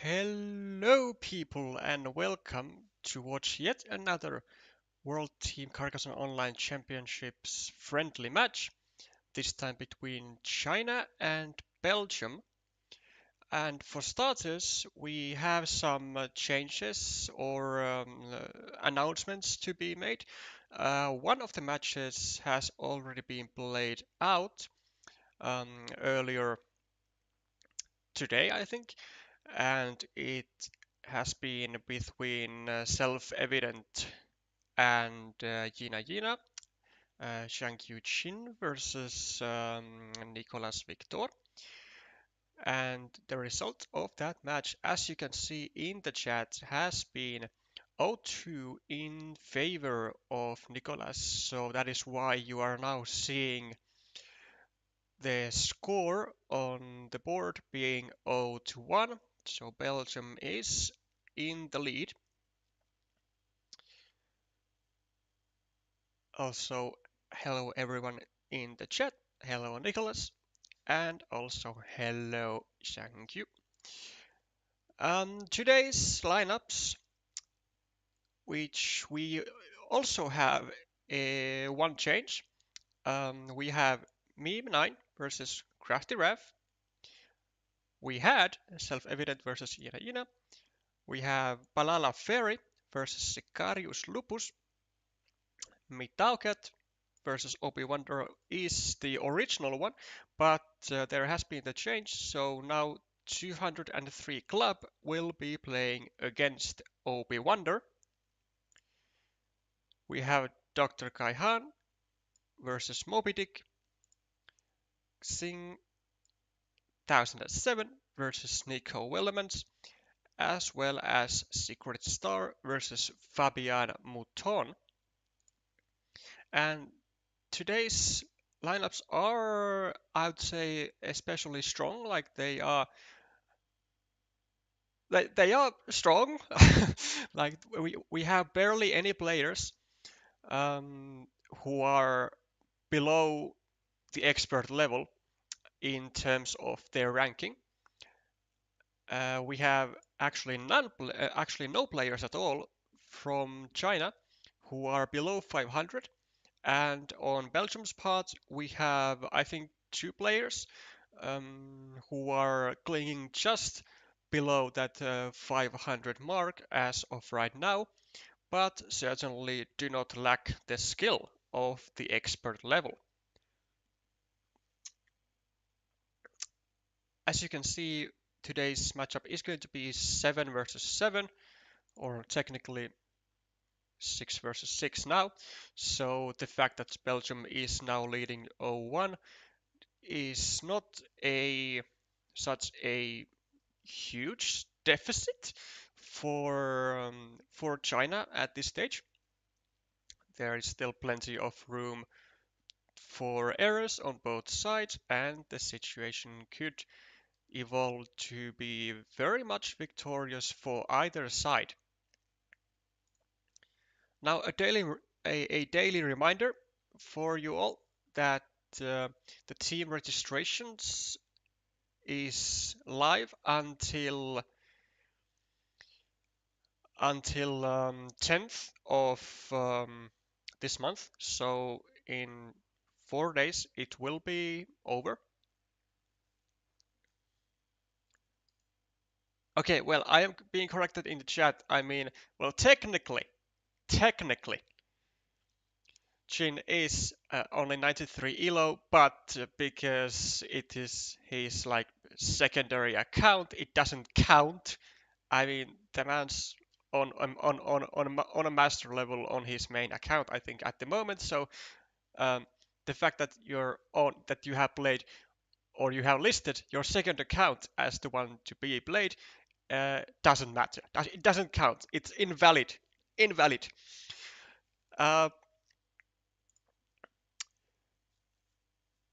Hello people and welcome to watch yet another World Team Carcassonne Online Championships friendly match, this time between China and Belgium. And for starters, we have some changes or announcements to be made. One of the matches has already been played out earlier today, I think, and it has been between Self-Evident and Yina, Zhang Yuqin versus Nicolas Victor. And the result of that match, as you can see in the chat, has been 0-2 in favor of Nicolas. So that is why you are now seeing the score on the board being 0-1. So Belgium is in the lead. Also, hello everyone in the chat. Hello Nicholas. And also hello Shangyu. Today's lineups, which we also have one change. We have Meme9 versus Crafty Rev. We had Self-Evident versus Yina. We have Palala Fairy versus Sicarius Lupus. Mitauket versus Obi-Wan is the original one, but there has been the change, so now 203 Club will be playing against Obi-Wan. We have Dr. Kaihan versus Moby Dick, Xing 1007 versus Nico Willemans, as well as Secret Star versus Fabian Mouton. And today's lineups are, I would say, especially strong. Like they are strong. Like we have barely any players who are below the expert level in terms of their ranking. We have actually actually no players at all from China who are below 500. And on Belgium's part, we have, I think, two players who are clinging just below that 500 mark as of right now, but certainly do not lack the skill of the expert level. As you can see, today's matchup is going to be 7 versus 7, or technically 6 versus 6 now. So the fact that Belgium is now leading 0-1 is not such a huge deficit for China at this stage. There is still plenty of room for errors on both sides, and the situation could evolve to be very much victorious for either side. Now, a daily reminder for you all that the team registrations is live until 10th of this month. So in 4 days it will be over. Okay, well, I am being corrected in the chat. I mean, well, technically, Jin is only 93 elo, but because it is his like secondary account, it doesn't count. I mean, the man's on a master level on his main account, I think, at the moment. So the fact that you have played or you have listed your second account as the one to be played doesn't matter. It doesn't count. It's invalid. Invalid. Uh,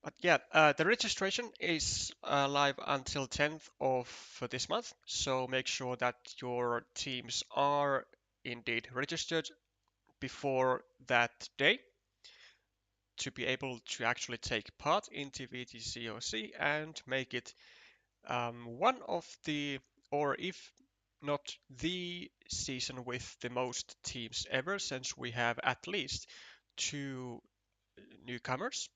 But yeah, the registration is live until 10th of this month, so make sure that your teams are indeed registered before that day to be able to actually take part in WTCOC and make it one of the, or if not the season with the most teams ever, since we have at least 2 newcomers.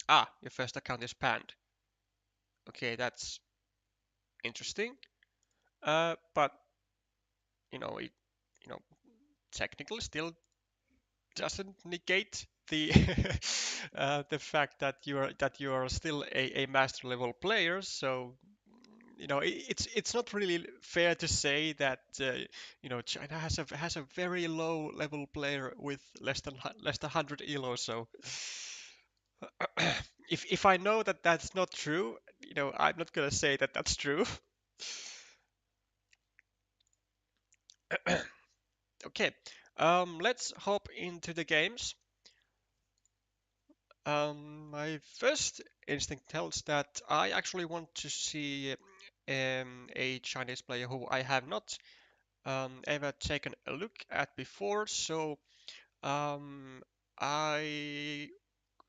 Ah, your first account is banned. Okay, that's interesting. But it you know technically still doesn't negate the the fact that you are still a master level player. So it's not really fair to say that China has a very low level player with less than 100 elo. So if I know that that's not true, I'm not gonna say that that's true. Okay, let's hop into the games. My first instinct tells that I actually want to see a Chinese player who I have not ever taken a look at before. So um, I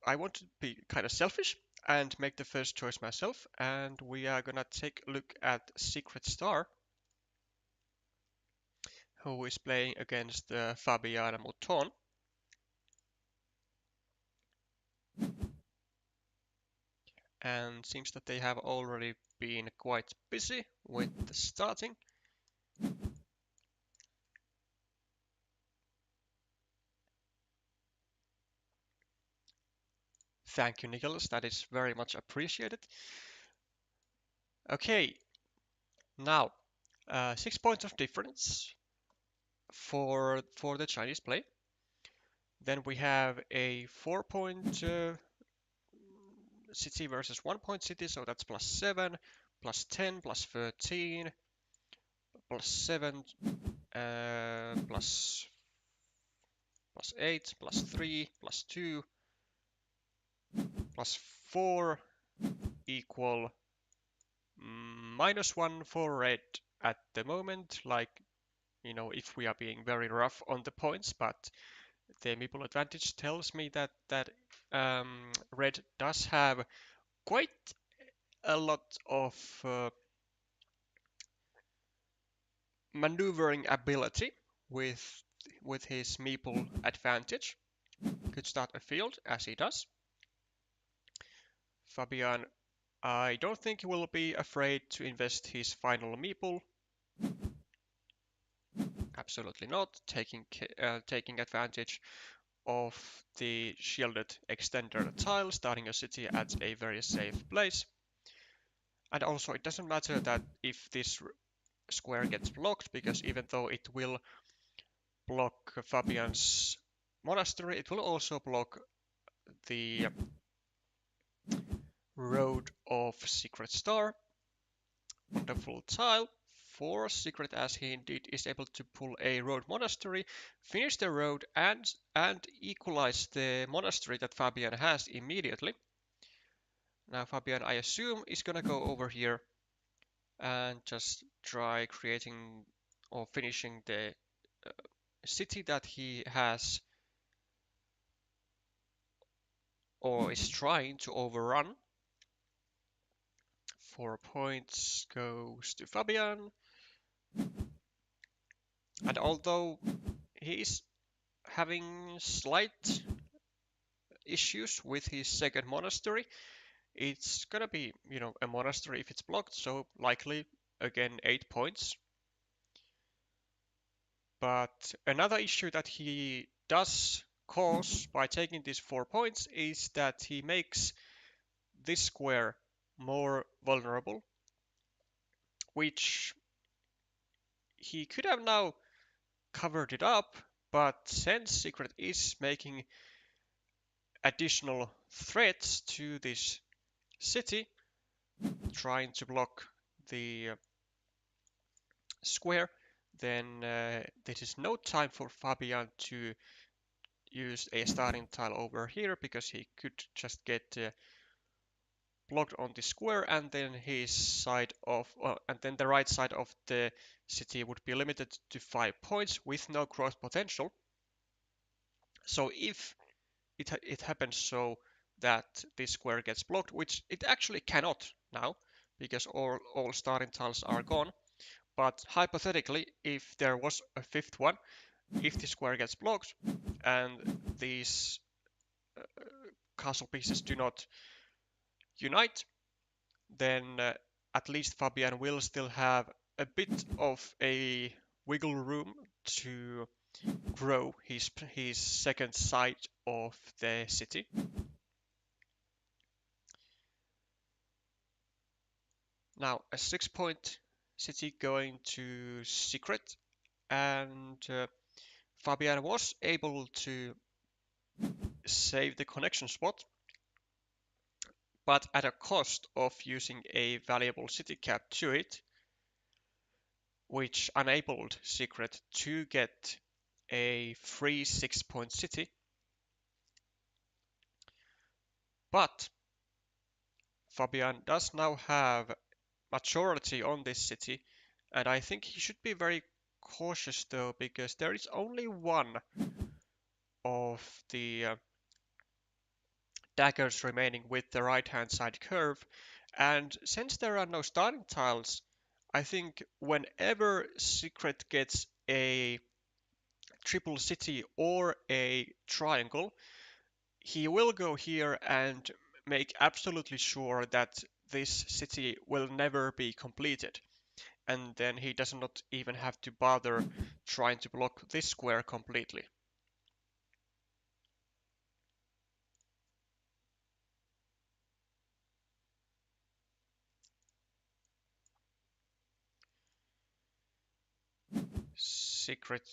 I want to be kind of selfish and make the first choice myself, and we are gonna take a look at Secret Star, who is playing against Fabiana Mouton. And seems that they have already been quite busy with the starting. Thank you, Nicholas. That is very much appreciated. Okay, now 6 points of difference for the Chinese play. Then we have a 4 point city versus 1 point city, so that's +7, +10, +13, +7, +8, +3, +2, +4 equal -1 for red at the moment, like, if we are being very rough on the points, but the meeple advantage tells me that red does have quite a lot of maneuvering ability with his meeple advantage. Could start a field as he does. Fabian, I don't think he will be afraid to invest his final meeple. Absolutely not. Taking advantage of the shielded extender tile, starting a city at a very safe place. And also, it doesn't matter that if this square gets blocked, because even though it will block Fabian's monastery, it will also block the road of Secret Star. Wonderful tile for Secret, as he indeed is able to pull a road monastery, finish the road, and equalize the monastery that Fabian has immediately. Now Fabian, I assume, is gonna go over here and just try creating or finishing the city that he has or is trying to overrun. 4 points goes to Fabian. And although he is having slight issues with his second monastery, it's gonna be, a monastery if it's blocked, so likely again 8 points. But another issue that he does cause by taking these 4 points is that he makes this square more vulnerable, which he could have now covered it up, but since Secret is making additional threats to this city, trying to block the square, then there is no time for Fabian to use a starting tile over here, because he could just get blocked on the square, and then his side of and then the right side of the city would be limited to 5 points with no growth potential. So if it happens so that this square gets blocked, which it actually cannot now, because all starting tiles are gone. But hypothetically, if there was a fifth one, if the square gets blocked and these castle pieces do not unite, then at least Fabian will still have a bit of a wiggle room to grow his second side of the city. Now a 6-point city going to secret, and Fabian was able to save the connection spot, but at a cost of using a valuable city cap to it, which enabled Secret to get a free 6-point city. But Fabian does now have majority on this city, and I think he should be very cautious though, because there is only one of the daggers remaining with the right hand side curve, and since there are no starting tiles, I think whenever Secret gets a triple city or a triangle, he will go here and make absolutely sure that this city will never be completed. And then he does not even have to bother trying to block this square completely. Secret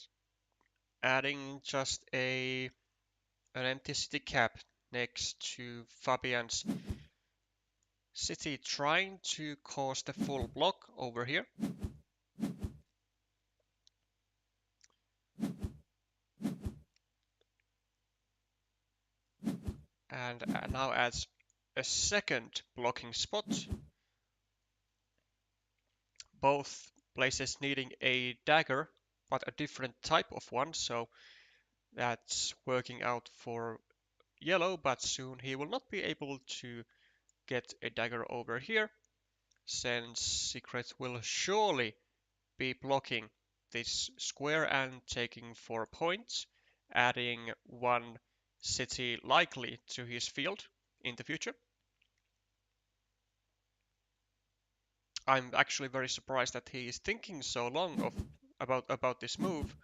adding just an empty city cap next to Fabian's city, trying to cause the full block over here. And now adds a second blocking spot. Both places needing a dagger, but a different type of one, so that's working out for yellow, but soon he will not be able to get a dagger over here, since Secret will surely be blocking this square and taking 4 points, adding one city likely to his field in the future. I'm actually very surprised that he is thinking so long about this move.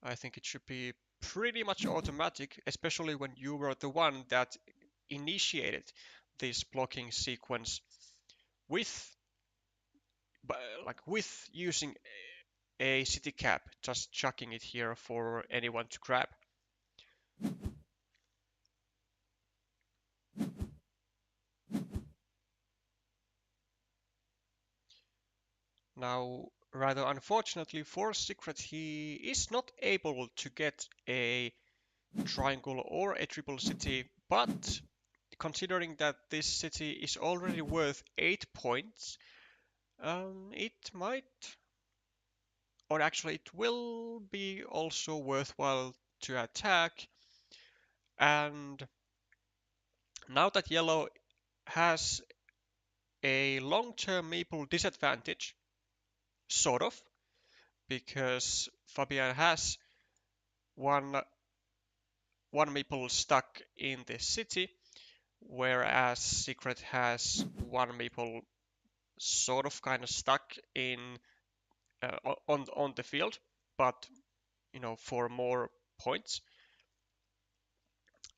I think it should be pretty much automatic, especially when you were the one that initiated this blocking sequence with with using a city cap, just chucking it here for anyone to grab. Now, rather unfortunately for Secret, he is not able to get a triangle or a triple city, but considering that this city is already worth 8 points, it might, or actually it will be also worthwhile to attack. And now that yellow has a long-term meeple disadvantage, sort of, because Fabian has one meeple stuck in the city, whereas Secret has one meeple sort of kind of stuck in on the field, but for more points.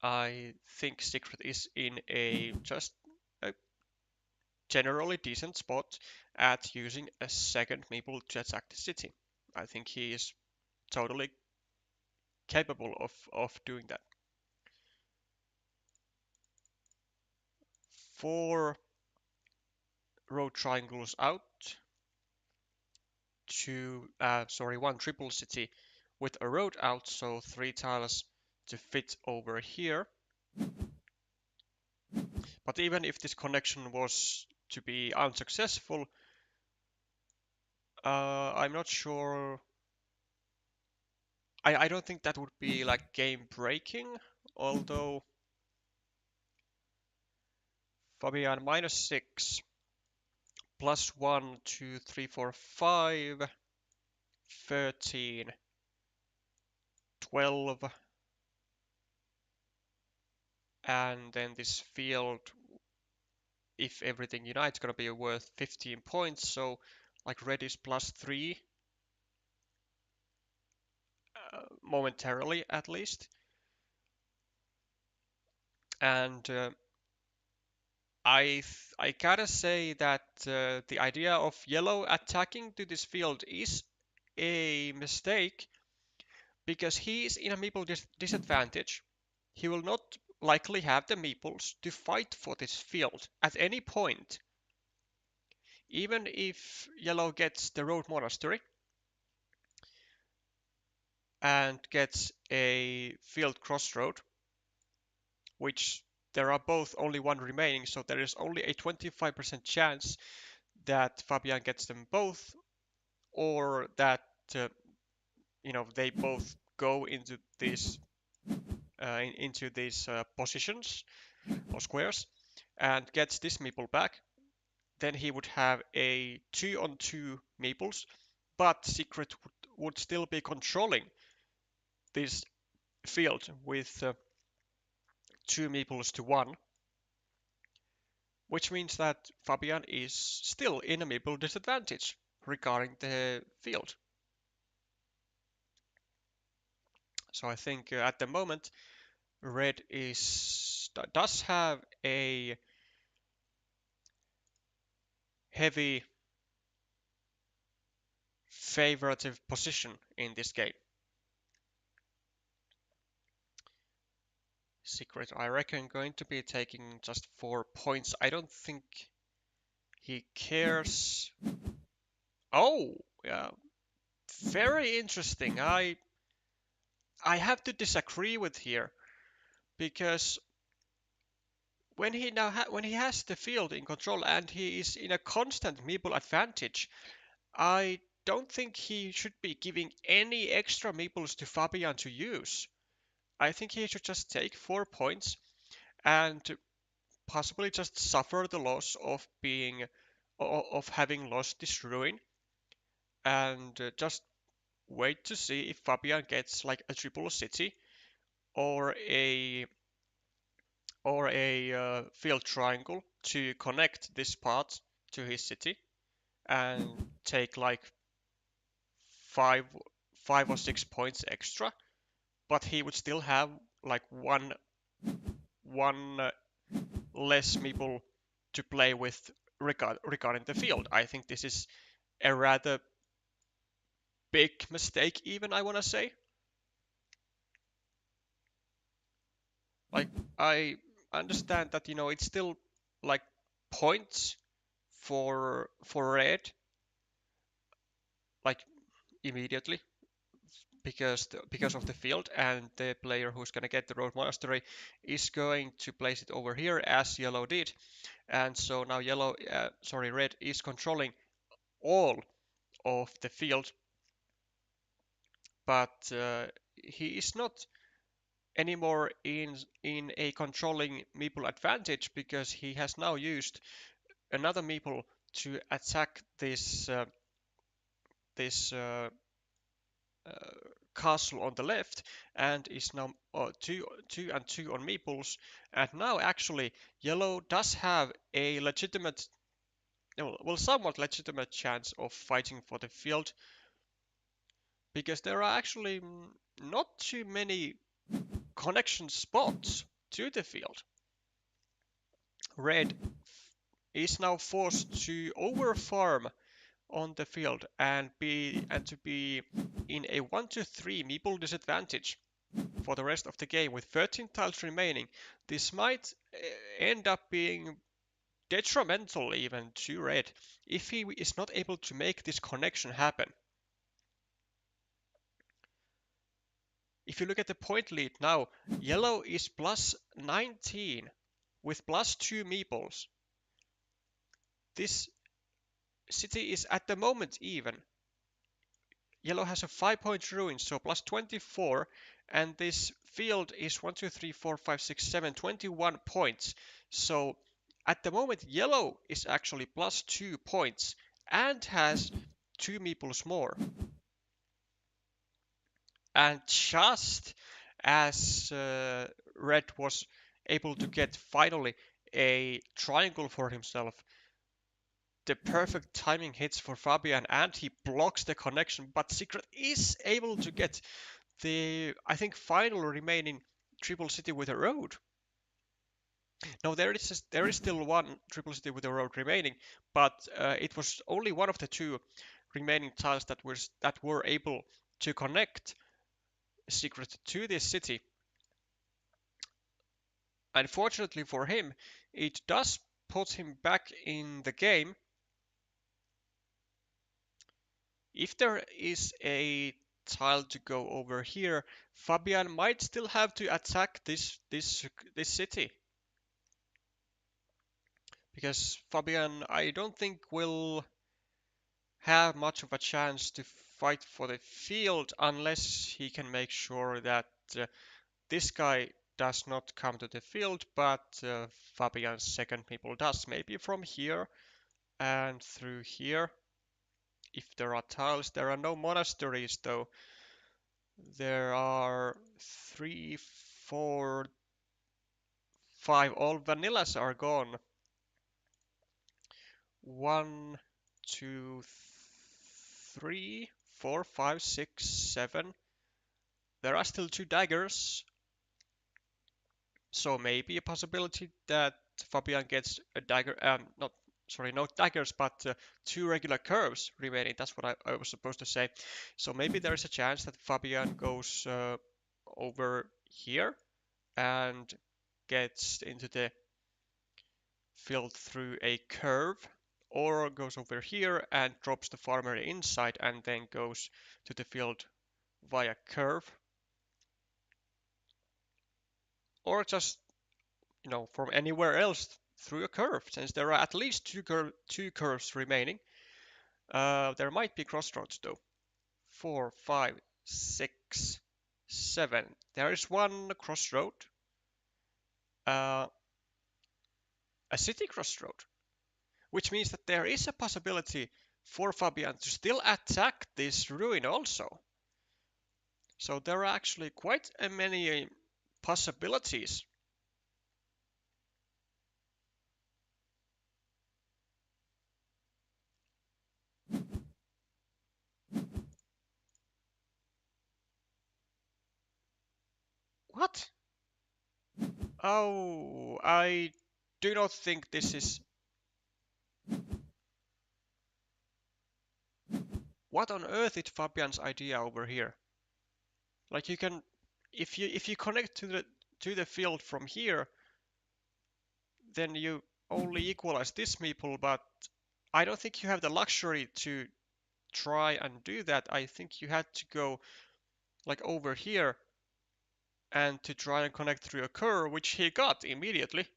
I think Secret is in a just a generally decent spot at using a second meeple to attack the city. I think he is totally capable of doing that. 4 row triangles out to, one triple city with a road out, so 3 tiles to fit over here. But even if this connection was to be unsuccessful, I'm not sure. I don't think that would be like game breaking, although Fabian -6 plus 1, 2, 3, 4, 5, 13, 12, and then this field, if everything unites, gonna be worth 15 points. So like red is plus 3, momentarily at least. And I gotta say that the idea of yellow attacking to this field is a mistake because he is in a meeple disadvantage. He will not likely have the meeples to fight for this field at any point. Even if yellow gets the road monastery and gets a field crossroad, which there are both only one remaining, so there is only a 25% chance that Fabian gets them both, or that uh, they both go into these positions or squares and gets this meeple back. Then he would have a 2-on-2 meeples, but Secret would still be controlling this field with 2 meeples to 1, which means that Fabian is still in a meeple disadvantage regarding the field. So I think at the moment red does have a heavy favoritive position in this game. Secret, I reckon, going to be taking just 4 points. I don't think he cares. Oh, yeah, very interesting. I have to disagree with here because when he has the field in control and he is in a constant meeple advantage, I don't think he should be giving any extra meeples to Fabian to use. I think he should just take 4 points and possibly just suffer the loss of having lost this ruin and just wait to see if Fabian gets like a triple city or a field triangle to connect this part to his city and take like five 5 or 6 points extra, but he would still have like one less meeple to play with regarding the field. I think this is a rather big mistake, even I want to say. Like I understand that it's still like points for red, like immediately because of the field, and the player who's going to get the road mastery is going to place it over here as yellow did, and so now red is controlling all of the field, but he is not anymore in a controlling meeple advantage because he has now used another meeple to attack this uh, castle on the left, and is now 2 and 2 on meeples. And now actually yellow does have a legitimate, well, somewhat legitimate chance of fighting for the field because there are actually not too many connection spots to the field. Red is now forced to overfarm on the field and to be in a 1-3 meeple disadvantage for the rest of the game with 13 tiles remaining. This might end up being detrimental even to red if he is not able to make this connection happen. If you look at the point lead now, yellow is plus 19 with plus 2 meeples. This city is at the moment even. Yellow has a 5-point ruin, so plus 24, and this field is 1, 2, 3, 4, 5, 6, 7, 21 points. So at the moment, yellow is actually plus 2 points and has 2 meeples more. And just as red was able to get finally a triangle for himself, the perfect timing hits for Fabian and he blocks the connection, but Secret is able to get the, I think, final remaining triple city with a road. No, there is still one triple city with a road remaining, but it was only one of the two remaining tiles that were able to connect Secret to this city. Unfortunately for him, it does put him back in the game. If there is a tile to go over here, Fabian might still have to attack this city. Because Fabian, I don't think will have much of a chance to fight for the field unless he can make sure that this guy does not come to the field, but Fabian's second people does. Maybe from here and through here. If there are tiles, there are no monasteries though. There are 3, 4, 5. All vanillas are gone. 1, 2, 3, 4, 5, 6, 7. There are still 2 daggers. So maybe a possibility that Fabian gets a dagger. Not sorry, no daggers, but 2 regular curves remaining. That's what I was supposed to say. So maybe there is a chance that Fabian goes over here and gets into the field through a curve, or goes over here and drops the farmer inside and then goes to the field via curve, or just from anywhere else through a curve, since there are at least two curves remaining. There might be crossroads though. 4, 5, 6, 7. There is one crossroad, uh, a city crossroad, which means that there is a possibility for Fabian to still attack this ruin also. So there are actually quite many possibilities. What? Oh, I do not think this is... What on earth is Fabian's idea over here? Like you can, if you connect to the field from here, then you only equalize this meeple, but I don't think you have the luxury to try and do that. I think you had to go like over here and to try and connect through a curve, which he got immediately.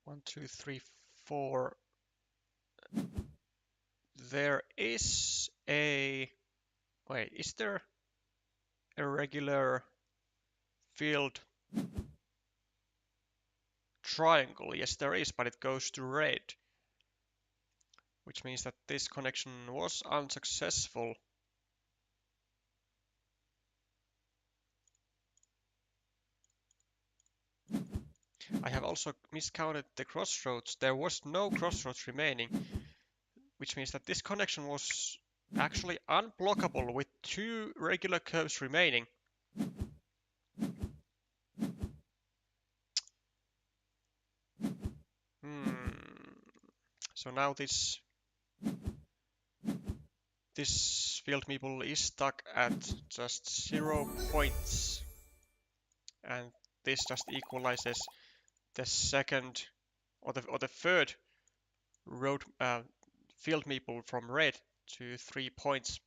One, two, three, four. There is a... Wait, is there a regular field triangle? Yes, there is, but it goes to red, which means that this connection was unsuccessful. I have also miscounted the crossroads. There was no crossroads remaining, which means that this connection was actually unblockable with 2 regular curves remaining. So now this field meeple is stuck at just 0 points, and this just equalizes the second or the third road field meeple from red to 3 points.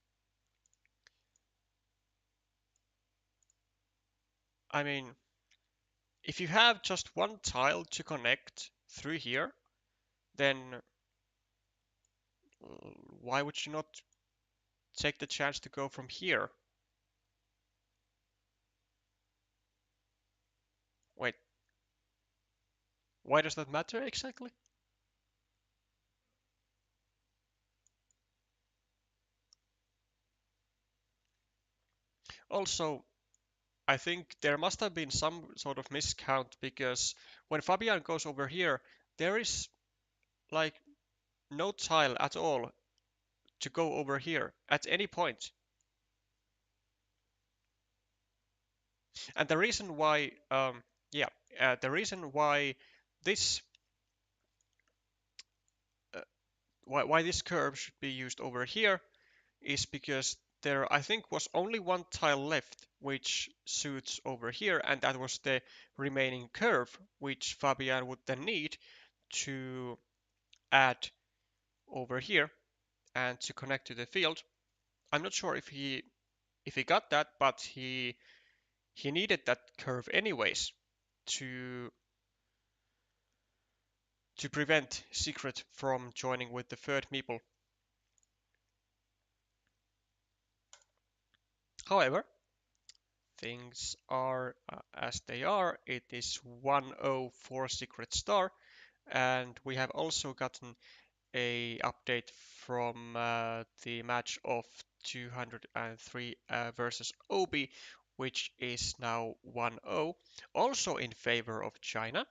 I mean, if you have just one tile to connect through here, then why would you not take the chance to go from here? Why does that matter exactly? Also, I think there must have been some sort of miscount because when Fabian goes over here, there is like no tile at all to go over here at any point. And the reason why, yeah, the reason why this uh, why this curve should be used over here is because there I think was only one tile left which suits over here, and that was the remaining curve which Fabian would then need to add over here and to connect to the field. I'm not sure if he got that, but he needed that curve anyways to to prevent Secret from joining with the third meeple. However, things are as they are. It is 1-0 for Secret Star, and we have also gotten a update from the match of 203 versus Obi, which is now 1-0, also in favor of China.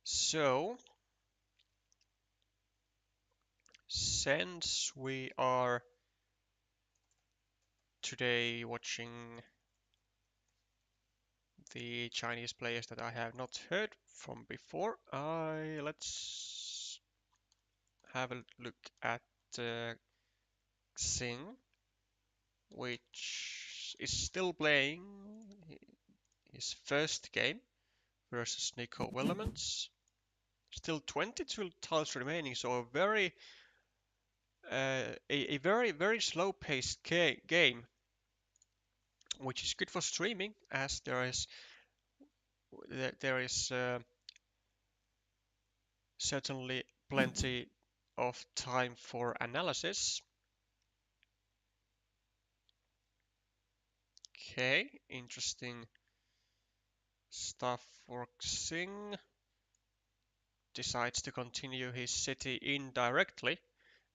So, since we are today watching the Chinese players that I have not heard from before, let's have a look at Xing, which is still playing his first game versus Nico Willemans. Still 22 tiles remaining, so a very slow-paced game, which is good for streaming, as there is certainly plenty of time for analysis. Okay, interesting stuff for Xing. Decides to continue his city indirectly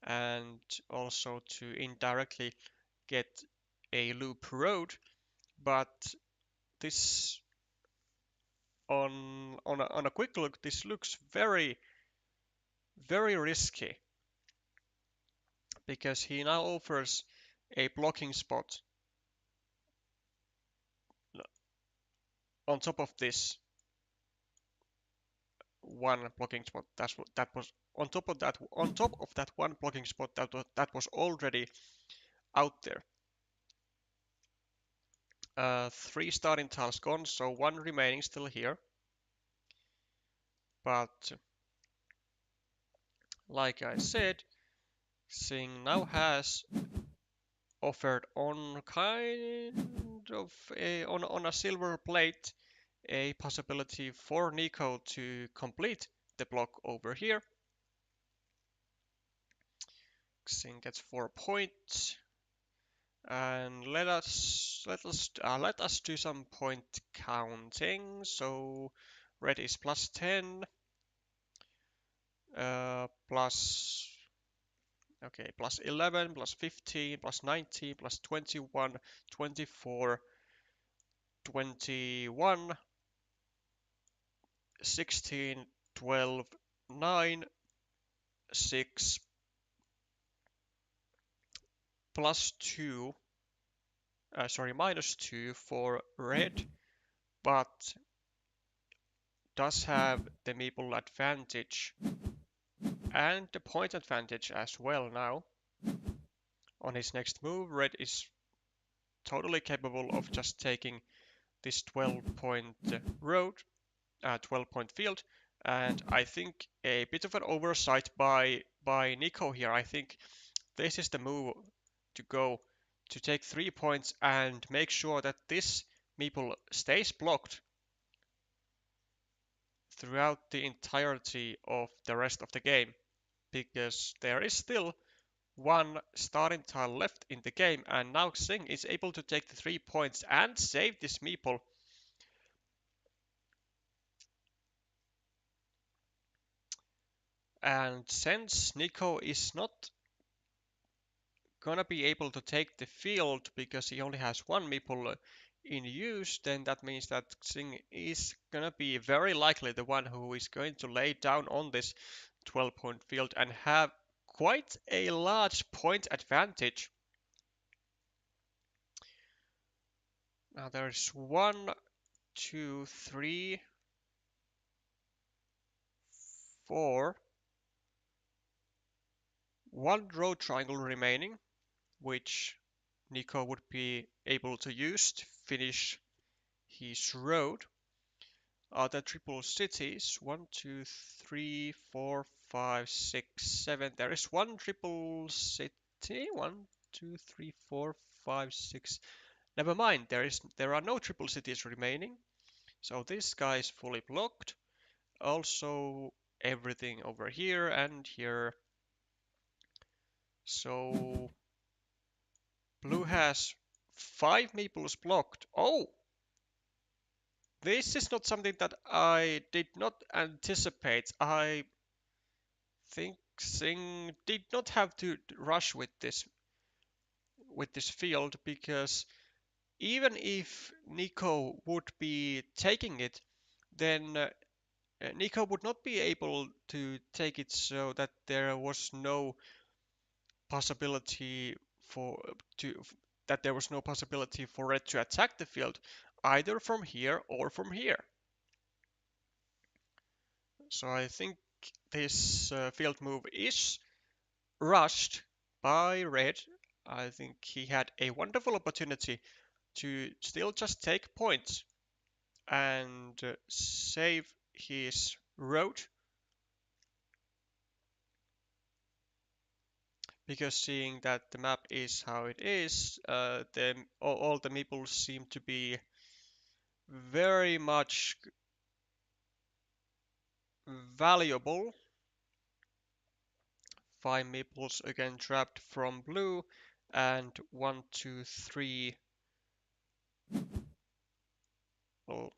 and also to indirectly get a loop road, but this on a quick look, this looks very risky because he now offers a blocking spot on top of this one blocking spot. That was on top of that one blocking spot that was already out there. Three starting tiles gone, so one remaining still here. But like I said, Xing now has offered on kind of on a silver plate a possibility for Nico to complete the block over here. Xing gets 4 points, and let us do some point counting. So red is plus 10, plus okay, plus 11, plus 15, plus 19, plus 21, 24, 21, 16, 12, 9, 6, plus 2, sorry, minus 2 for red, but does have the meeple advantage and the point advantage as well now. On his next move, red is totally capable of just taking this 12-point road, 12-point field, and I think a bit of an oversight by Nico here. I think this is the move to go to take 3 points and make sure that this meeple stays blocked throughout the entirety of the rest of the game, because there is still one starting tile left in the game, and now Xing is able to take the 3 points and save this meeple And since Nico is not gonna be able to take the field because he only has one meeple in use, then that means that Xing is gonna be very likely the one who is going to lay down on this 12-point field and have quite a large point advantage. Now there's 1, 2, 3, 4, one row triangle remaining, which Nico would be able to use to finish his road. Are the triple cities? 1, 2, 3, 4, 5, 6, 7. There is one triple city. 1, 2, 3, 4, 5, 6. Never mind, there are no triple cities remaining. So this guy is fully blocked. Also everything over here and here. So blue has 5 meeples blocked. Oh! This is not something that I did not anticipate. I think Xing did not have to rush with this field, because even if Nico would be taking it, then Nico would not be able to take it so that there was no possibility for to that there was no possibility for red to attack the field either from here or from here. So I think this field move is rushed by red. I think he had a wonderful opportunity to still just take points and save his road, because seeing that the map is how it is, all the meeples seem to be very much valuable. 5 meeples again trapped from blue, and 1, 2, 3. Well,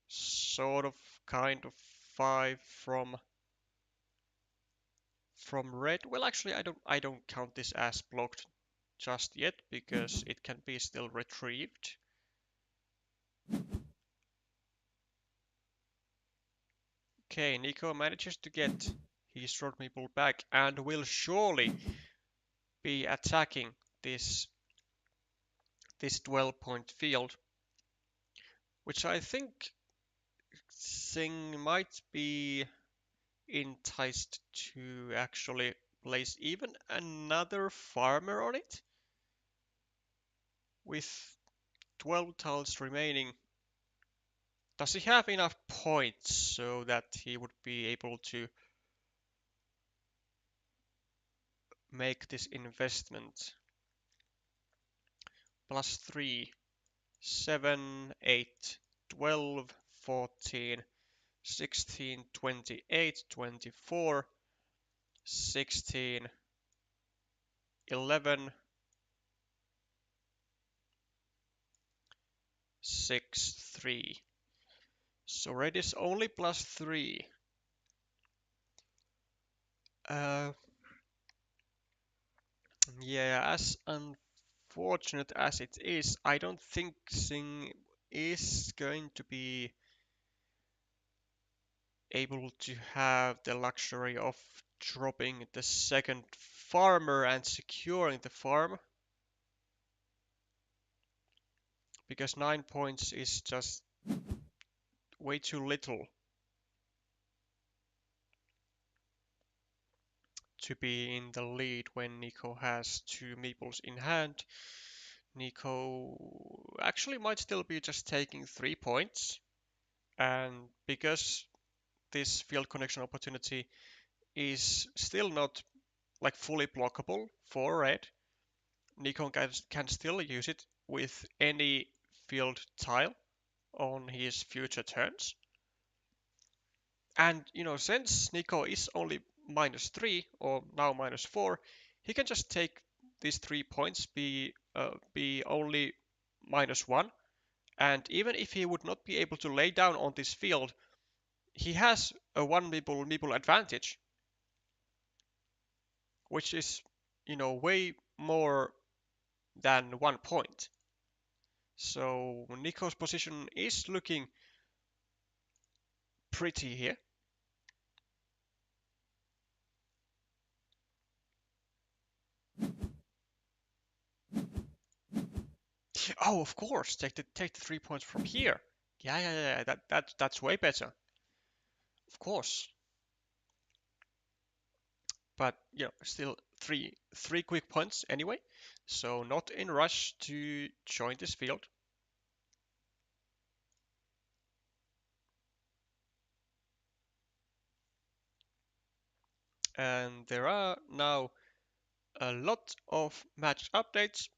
sort of, kind of 5 from red. Well, actually, I don't count this as blocked just yet because it can be still retrieved. Okay, Nico manages to get his short meeple back and will surely be attacking this 12-point field, which I think Xing might be enticed to actually place even another farmer on it. With 12 tiles remaining, does he have enough points so that he would be able to make this investment? Plus 3, 7, 8, 12, 14, 16, 28, 24, 16, 11, 6, 3. So red is only plus 3. Uh, yeah, as unfortunate as it is, I don't think Xing is going to be able to have the luxury of dropping the second farmer and securing the farm, because 9 points is just way too little to be in the lead when Nico has 2 meeples in hand. Nico actually might still be just taking 3 points, and because this field connection opportunity is still not like fully blockable for red, Nico can still use it with any field tile on his future turns. And since Nico is only -3 or now -4, he can just take these 3 points, be only -1, and even if he would not be able to lay down on this field, he has a 1 meeple advantage. which is, way more than 1 point. So Nico's position is looking pretty here. Oh, of course, take the 3 points from here. Yeah. That's way better. Of course. But still three quick points anyway. So not in rush to join this field. And there are now a lot of match updates.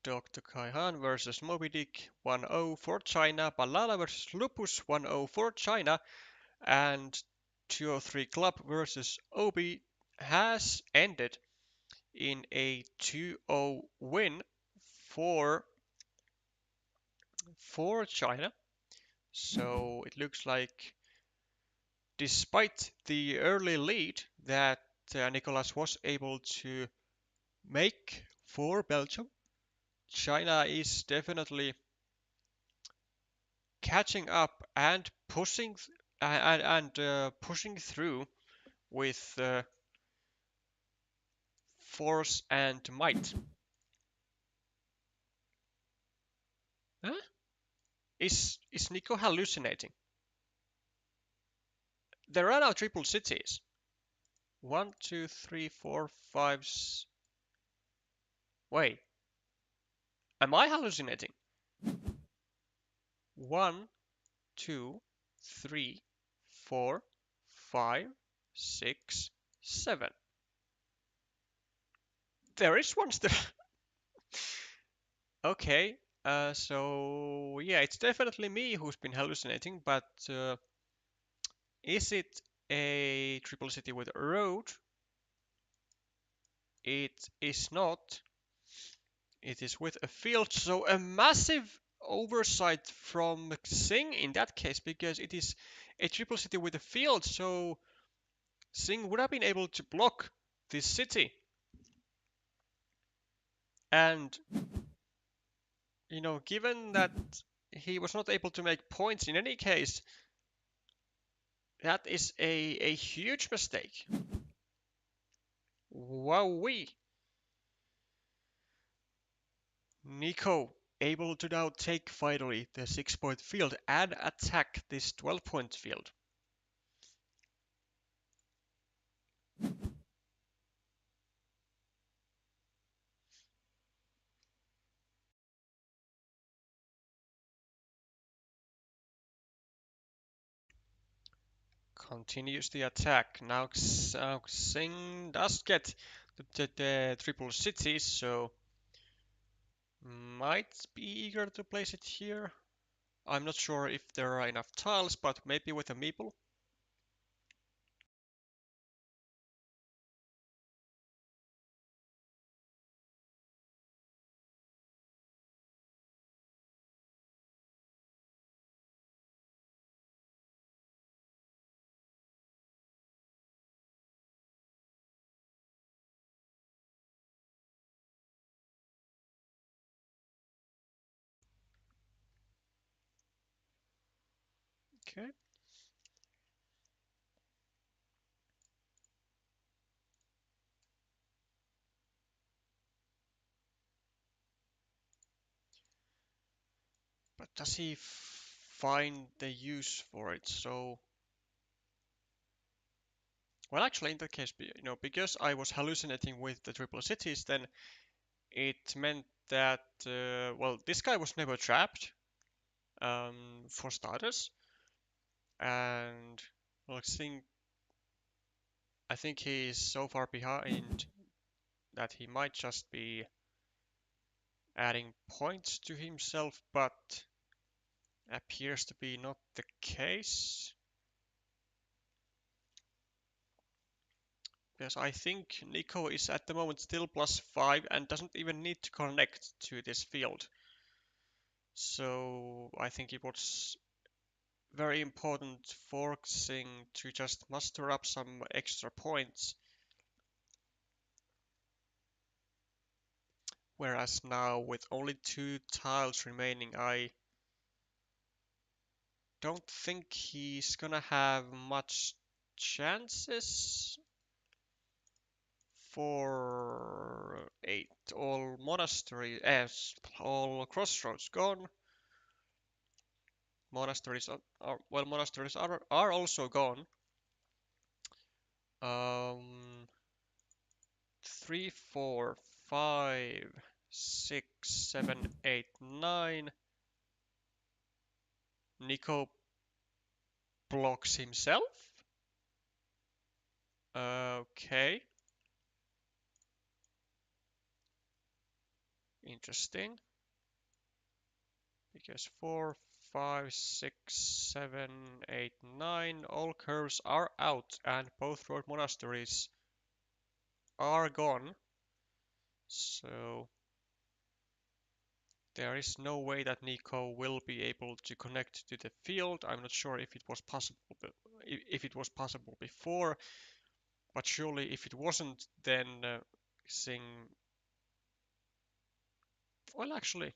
Dr. Kaihan versus Moby Dick 1-0 for China. Balala versus Lupus 1-0 for China. And 203 Club versus Obi has ended in a 2-0 win for China. So it looks like despite the early lead that Nicolas was able to make for Belgium, China is definitely catching up and pushing through with force and might. Huh? Is Nico hallucinating? There are now triple cities. 1, 2, 3, 4, 5. Wait, am I hallucinating? 1, 2, 3, 4, 5, 6, 7. There is one still. Okay, so yeah, it's definitely me who's been hallucinating, but is it a triple city with a road? It is not. It is with a field, so a massive oversight from Singh in that case, because it is a triple city with a field, so Singh would have been able to block this city. And, given that he was not able to make points in any case, that is a huge mistake. Wowee. Nico able to now take finally the 6-point field and attack this 12-point field. Continues the attack. Now Singh does get the triple cities, so might be eager to place it here. I'm not sure if there are enough tiles, but maybe with a meeple. Okay. But does he find the use for it? So, well, actually, in that case, because I was hallucinating with the triple cities, then it meant that, well, this guy was never trapped, for starters, and well, I think he is so far behind that he might just be adding points to himself, but appears to be not the case. Because I think Nico is at the moment still +5 and doesn't even need to connect to this field. So I think it was very important for Xing to just muster up some extra points. Whereas now, with only 2 tiles remaining, I don't think he's gonna have much chances for 8. All monastery, all crossroads gone. Monasteries are also gone. 3, 4, 5, 6, 7, 8, 9. Nico blocks himself. Okay. Interesting. Because 4, 5, 6, 7, 8, 9, all curves are out and both road monasteries are gone. So there is no way that Nico will be able to connect to the field. I'm not sure if it was possible, if it was possible before, but surely if it wasn't, then Xing. Well, actually,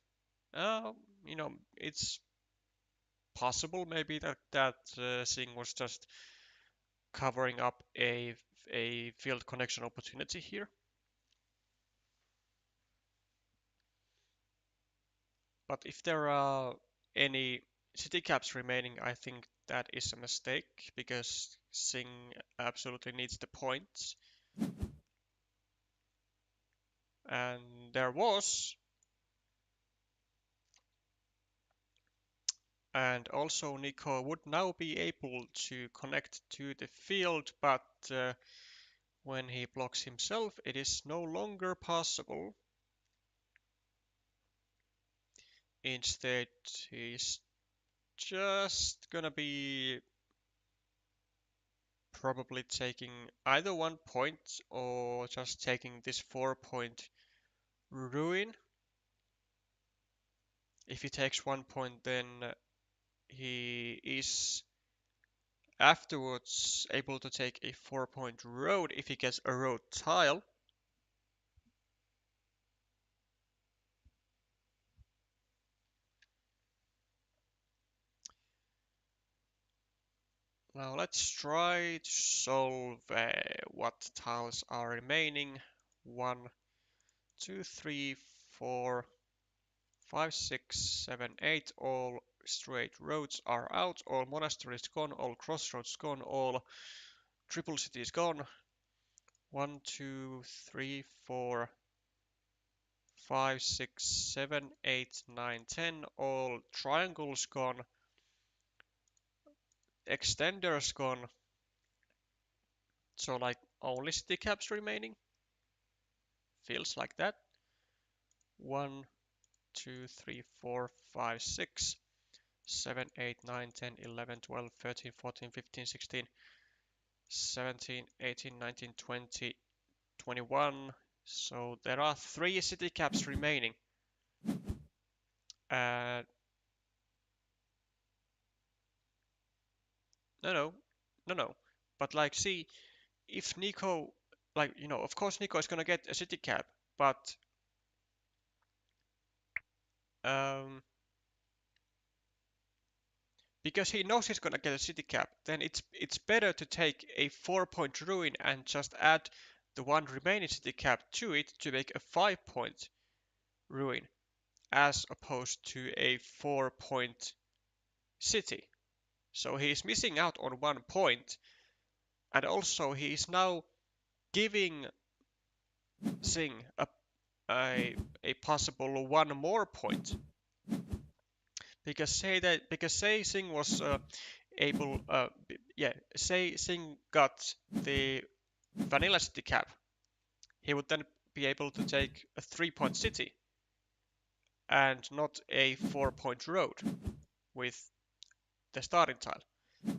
uh, it's possible maybe that Xing was just covering up a field connection opportunity here. But if there are any city caps remaining, I think that is a mistake because Xing absolutely needs the points. And there was. And also Nico would now be able to connect to the field, but when he blocks himself, it is no longer possible. Instead, he's just gonna be probably taking either 1 point or just taking this 4-point ruin. If he takes 1 point, then he is afterwards able to take a 4-point road if he gets a road tile. Now let's try to solve what tiles are remaining. 1, 2, 3, 4, 5, 6, 7, 8. All straight roads are out, all monasteries gone, all crossroads gone, all triple cities gone. 1, 2, 3, 4, 5, 6, 7, 8, 9, 10. All triangles gone. Extenders gone. So like only city caps remaining. Feels like that. 1, 2, 3, 4, 5, 6, 7, 8, 9, 10, 11, 12, 13, 14, 15, 16, 17, 18, 19, 20, 21. So there are 3 city caps remaining. No, no, no, no. But like, see, if Nico, like, of course Nico is gonna get a city cap, but um, because he knows he's gonna get a city cap, then it's better to take a 4-point ruin and just add the 1 remaining city cap to it to make a 5-point ruin, as opposed to a 4-point city. So he's missing out on 1 point, and also he is now giving Xing a possible 1 more point. Because say Xing was able, say Xing got the vanilla city cap, he would then be able to take a 3-point city and not a 4-point road with the starting tile.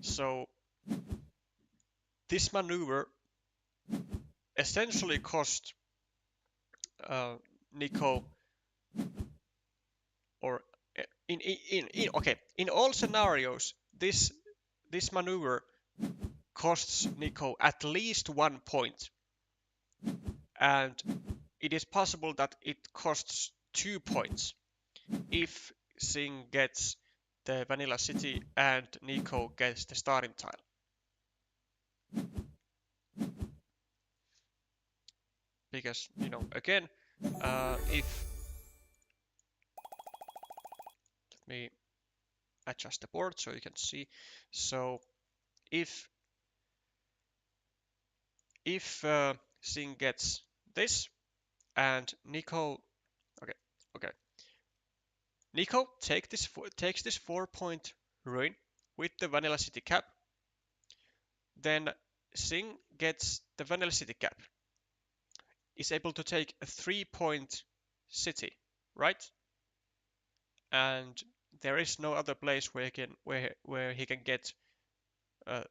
So this maneuver essentially cost Nico, or in all scenarios this maneuver costs Nico at least 1 point, and it is possible that it costs 2 points if Singh gets the Vanilla City and Nico gets the starting tile. Because, you know, again, if... Let me adjust the board so you can see. So if Singh gets this and Nico... Okay. Nico takes this 4-point ruin with the Vanilla City cap. Then Singh gets the Vanilla City cap. Is able to take a 3-point city, right? And there is no other place where he can get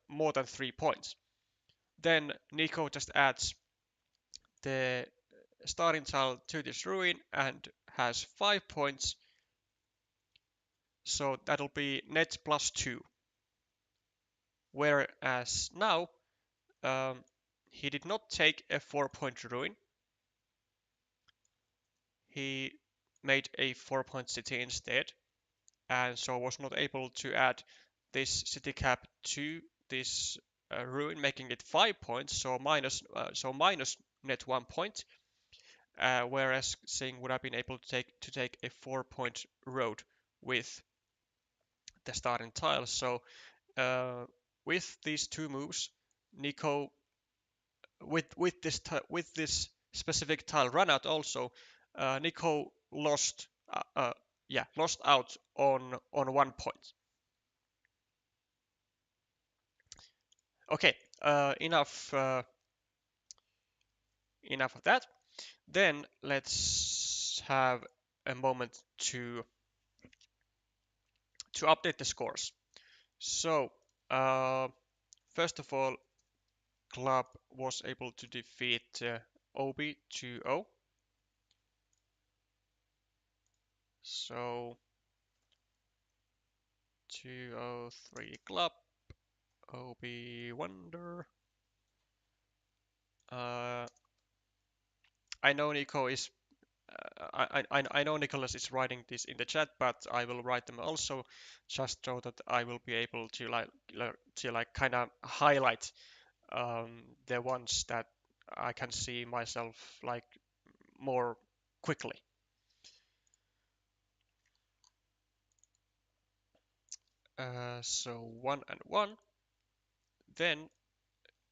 more than 3 points. Then Nico just adds the starting tile to this ruin and has 5 points. So that'll be net +2. Whereas now he did not take a 4-point ruin. He made a 4-point city instead, and so was not able to add this city cap to this ruin, making it 5 points, so minus net 1 point. Whereas Singh would have been able to take a 4-point road with the starting tile. So with these two moves, Nico with this specific tile run out also, Nico lost out on 1 point. Okay, enough of that. Then let's have a moment to update the scores. So first of all, Club was able to defeat Obi 2-0. So 2-0-3 Club, Obi Wonder. I know Nico is. I know Nicholas is writing this in the chat, but I will write them also, just so that I will be able to kind of highlight the ones that I can see myself like more quickly. So 1 and 1. Then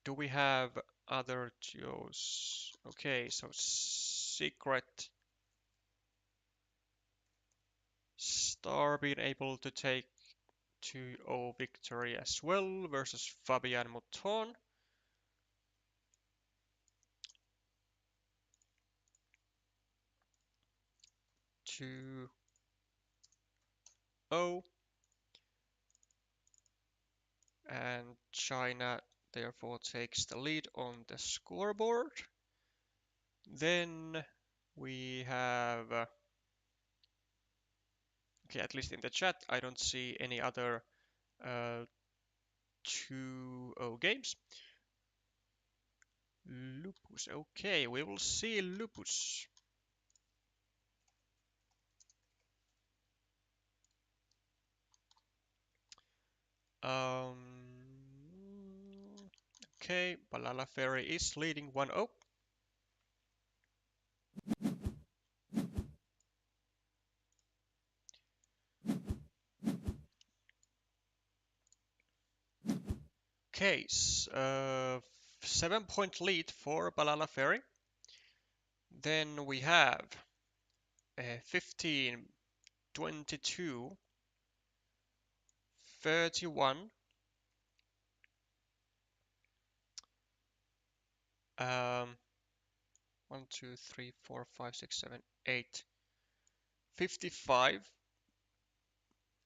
do we have other duos? Okay, so Secret Star being able to take 2-0 victory as well versus Fabian Mouton. Two oh, and China therefore takes the lead on the scoreboard. Then we have okay, at least in the chat I don't see any other 2-0 games. Lupus, okay, we will see Lupus. Okay, Balala Ferry is leading 1-0. Okay, 7-point lead for Balala Ferry. Then we have 15, 22, 31, 1, 2, 3, 4, 5, 6, 7, 8, 55,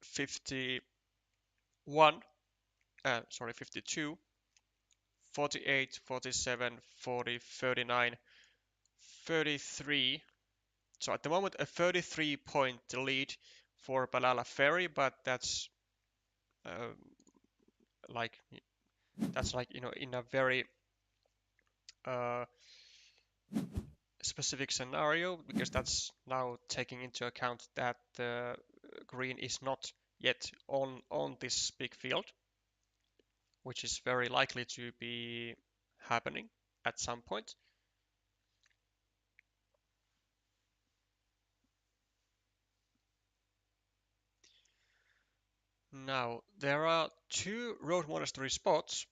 51, 52, 48, 47, 40, 39, 33. So at the moment a 33-point lead for Balala Ferry, but that's like that's like in a very uh, specific scenario, because that's now taking into account that green is not yet on this big field, which is very likely to be happening at some point. Now, there are two road monastery spots,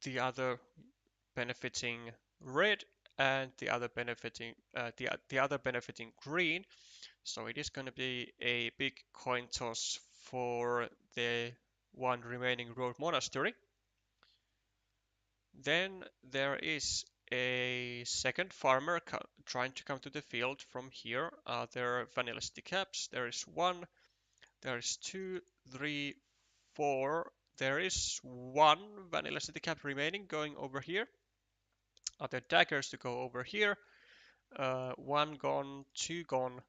the other benefiting red and the other benefiting the other benefiting green. So it is going to be a big coin toss for the one remaining road monastery. Then there is a second farmer trying to come to the field from here. There are vanilla city caps. There is one, there is two, three, four. There is one vanilla city cap remaining going over here. Other daggers to go over here. One gone, two gone,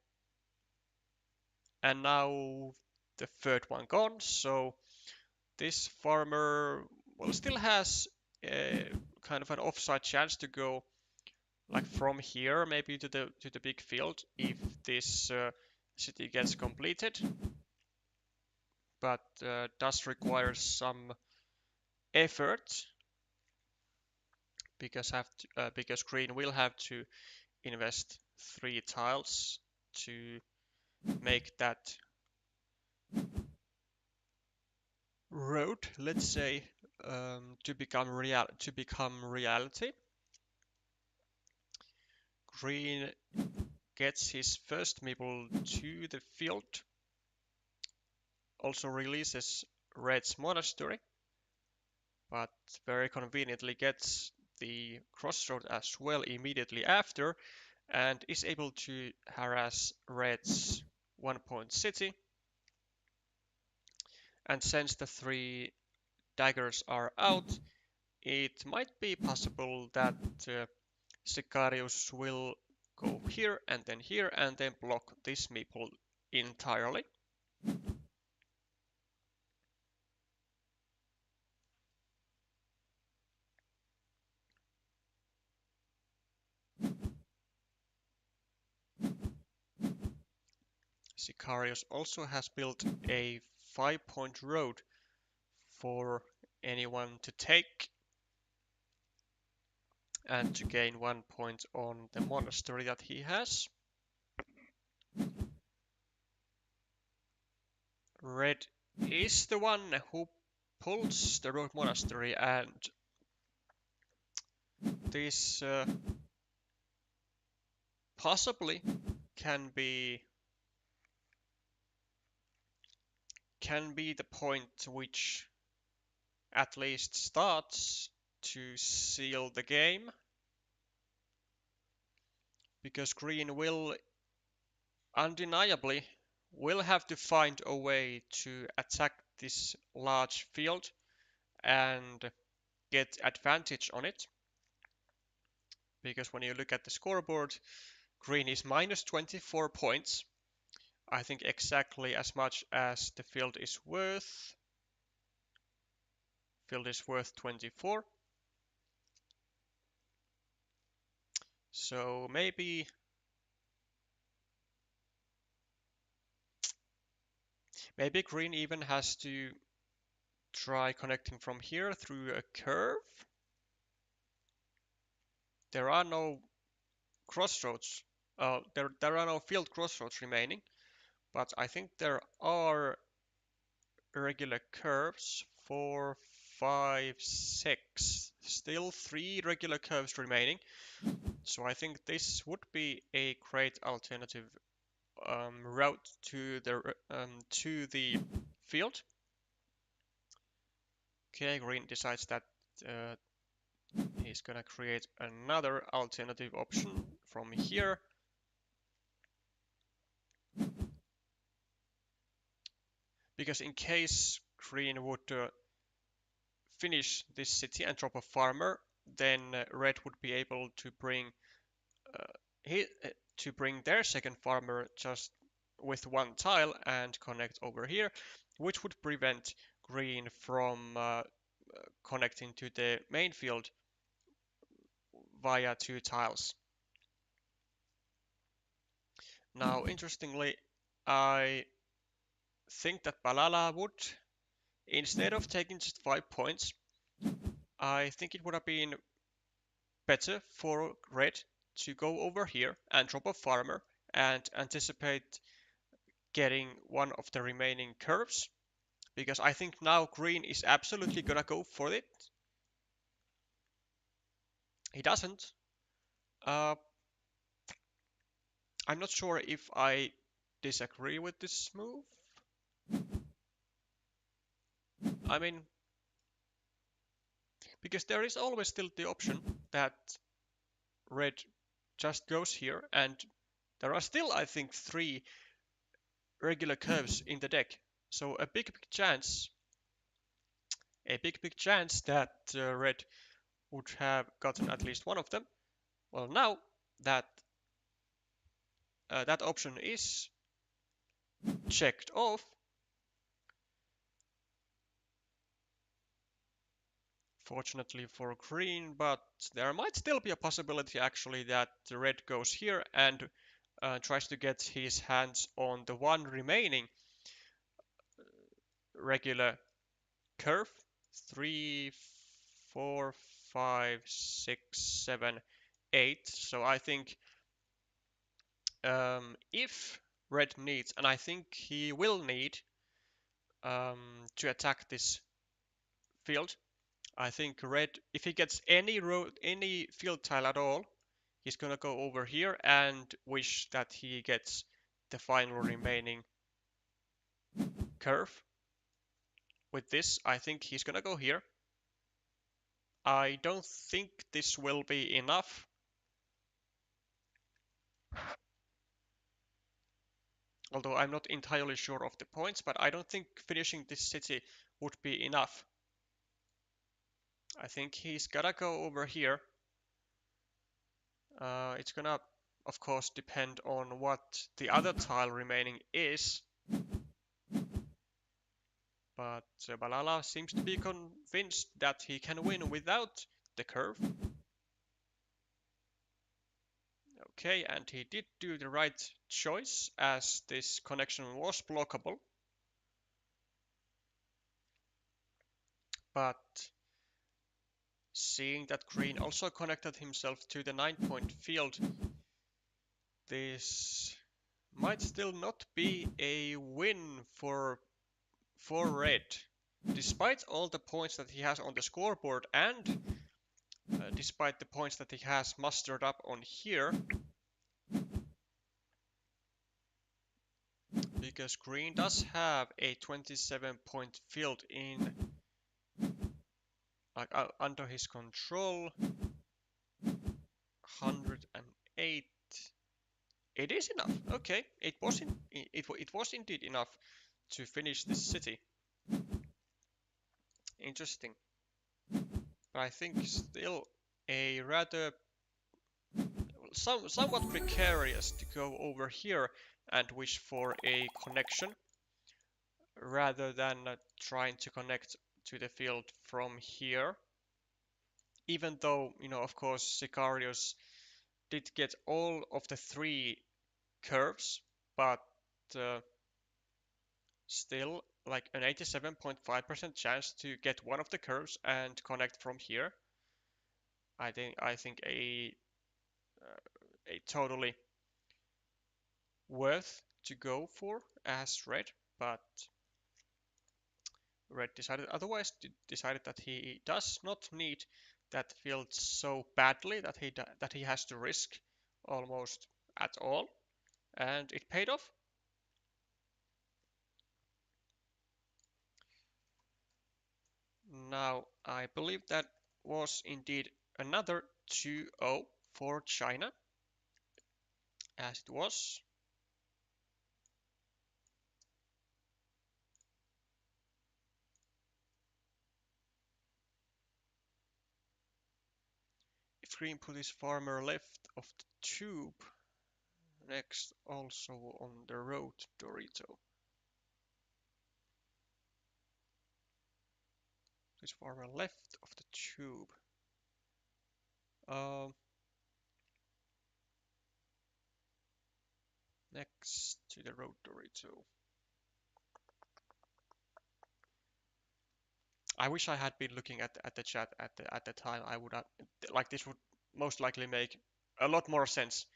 and now the third one gone. So this farmer, well, still has a kind of an offside chance to go like from here maybe to the big field if this city gets completed, but does require some effort because green will have to invest 3 tiles to make that road, let's say, to become reality. Green gets his first meeple to the field, also releases red's monastery, but very conveniently gets the crossroad as well immediately after, and is able to harass red's 1 point city. And since the 3 daggers are out, it might be possible that Sicarius will go here and then block this meeple entirely. Sicarius also has built a 5-point road for anyone to take and to gain 1 point on the monastery that he has. Red is the one who pulls the road monastery, and this possibly can be the point which at least starts to seal the game, because green will undeniably have to find a way to attack this large field and get advantage on it, because when you look at the scoreboard, green is minus 24 points. I think exactly as much as the field is worth. Field is worth 24. So maybe green even has to try connecting from here through a curve. There are no crossroads. There are no field crossroads remaining, but I think there are regular curves. 4, 5, 6. Still 3 regular curves remaining. So I think this would be a great alternative route to the field. Okay, green decides that uh, he's gonna create another alternative option from here. Because in case green would finish this city and drop a farmer, then red would be able to bring uh, to bring their second farmer just with one tile and connect over here, which would prevent green from connecting to the main field via two tiles. Now, interestingly, I think that Balala would, instead of taking just 5 points, I think it would have been better for red to go over here and drop a farmer and anticipate getting one of the remaining curves, because I think now green is absolutely gonna go for it. He doesn't. Uh, I'm not sure if I disagree with this move. I mean, because there is always still the option that red just goes here, and there are still, I think, 3 regular curves in the deck. So a big chance that red would have gotten at least one of them. Well, now that that option is checked off, fortunately for green, but there might still be a possibility actually that the red goes here and tries to get his hands on the one remaining regular curve. 3, 4, 5, 6, 7, 8. So I think if red needs, and I think he will need to attack this field, I think red, if he gets any field tile at all, he's gonna go over here and wish that he gets the final remaining curve. With this, I think he's gonna go here. I don't think this will be enough. Although I'm not entirely sure of the points, but I don't think finishing this city would be enough. I think he's gotta go over here. It's gonna, of course, depend on what the other tile remaining is. But Balala seems to be convinced that he can win without the curve. Okay, and he did do the right choice, as this connection was blockable. But seeing that green also connected himself to the 9-point field, this might still not be a win for red. Despite all the points that he has on the scoreboard, and despite the points that he has mustered up on here, because green does have a 27-point field in under his control. 108. It is enough. Okay, it was indeed enough to finish this city. Interesting. But I think still a rather somewhat precarious to go over here and wish for a connection rather than trying to connect to the field from here. Even though, of course, Sicarius did get all of the 3 curves, but still like an 87.5% chance to get one of the curves and connect from here. I think a totally worth to go for as red, but red decided otherwise. Decided that he does not need that field so badly that he has to risk almost at all, and it paid off. Now I believe that was indeed another 2-0 for China, as it was. If green put his farmer left of the tube, Next, also on the road, Dorito. This far left of the tube. Um, Next to the road, Dorito. I wish I had been looking at the chat at the time. I would have like this would most likely make a lot more sense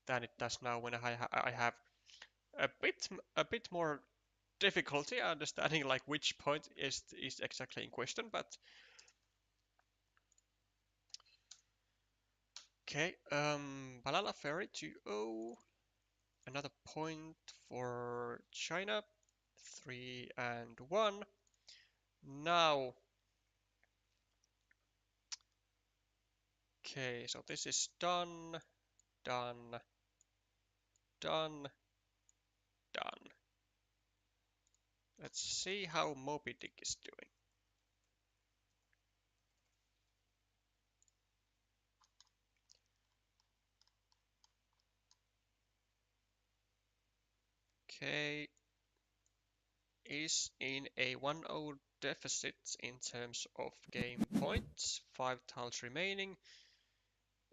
than it does now when I have a bit more difficulty understanding like which point is exactly in question. But okay, Balala Ferry 2-0. Another point for China. 3-1. Now, okay, so this is done, done, done, done. Let's see how Moby Dick is doing. Okay, is in a 1-0 deficit in terms of game points. 5 tiles remaining.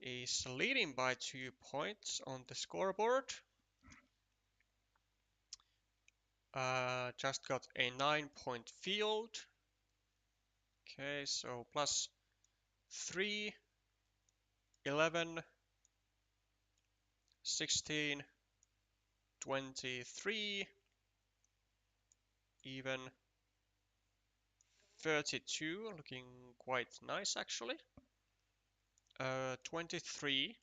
Is leading by 2 points on the scoreboard. Just got a 9-point field. Okay, so plus 3, 11, 16, 23, even 32, looking quite nice actually. 23,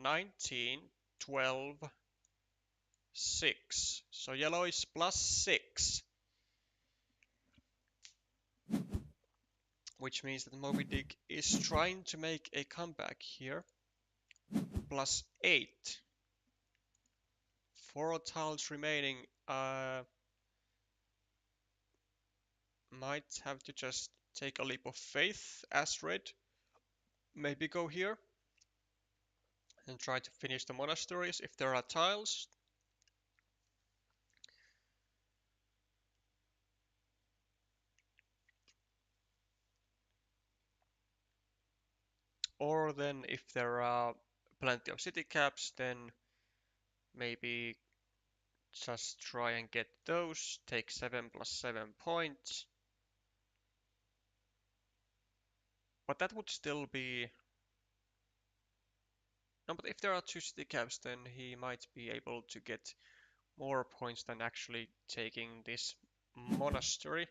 19, 12, 6. So yellow is plus 6. Which means that Moby Dick is trying to make a comeback here. Plus 8. 4 tiles remaining. Might have to just take a leap of faith as red. Maybe go here and try to finish the monasteries if there are tiles. Or then if there are plenty of city caps, then maybe just try and get those. Take 7 plus 7 points. But that would still be... No, but if there are 2 city caps, then he might be able to get more points than actually taking this monastery.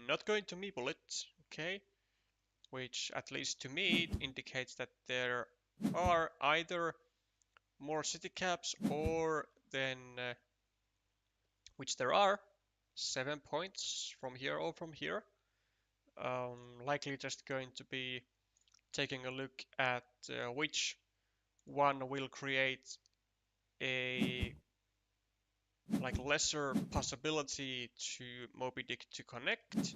Not going to meeple it, okay. Which, at least to me, indicates that there are either more city caps or then, which there are, 7 points from here or from here. Likely just going to be taking a look at which one will create a like lesser possibility to Moby Dick to connect.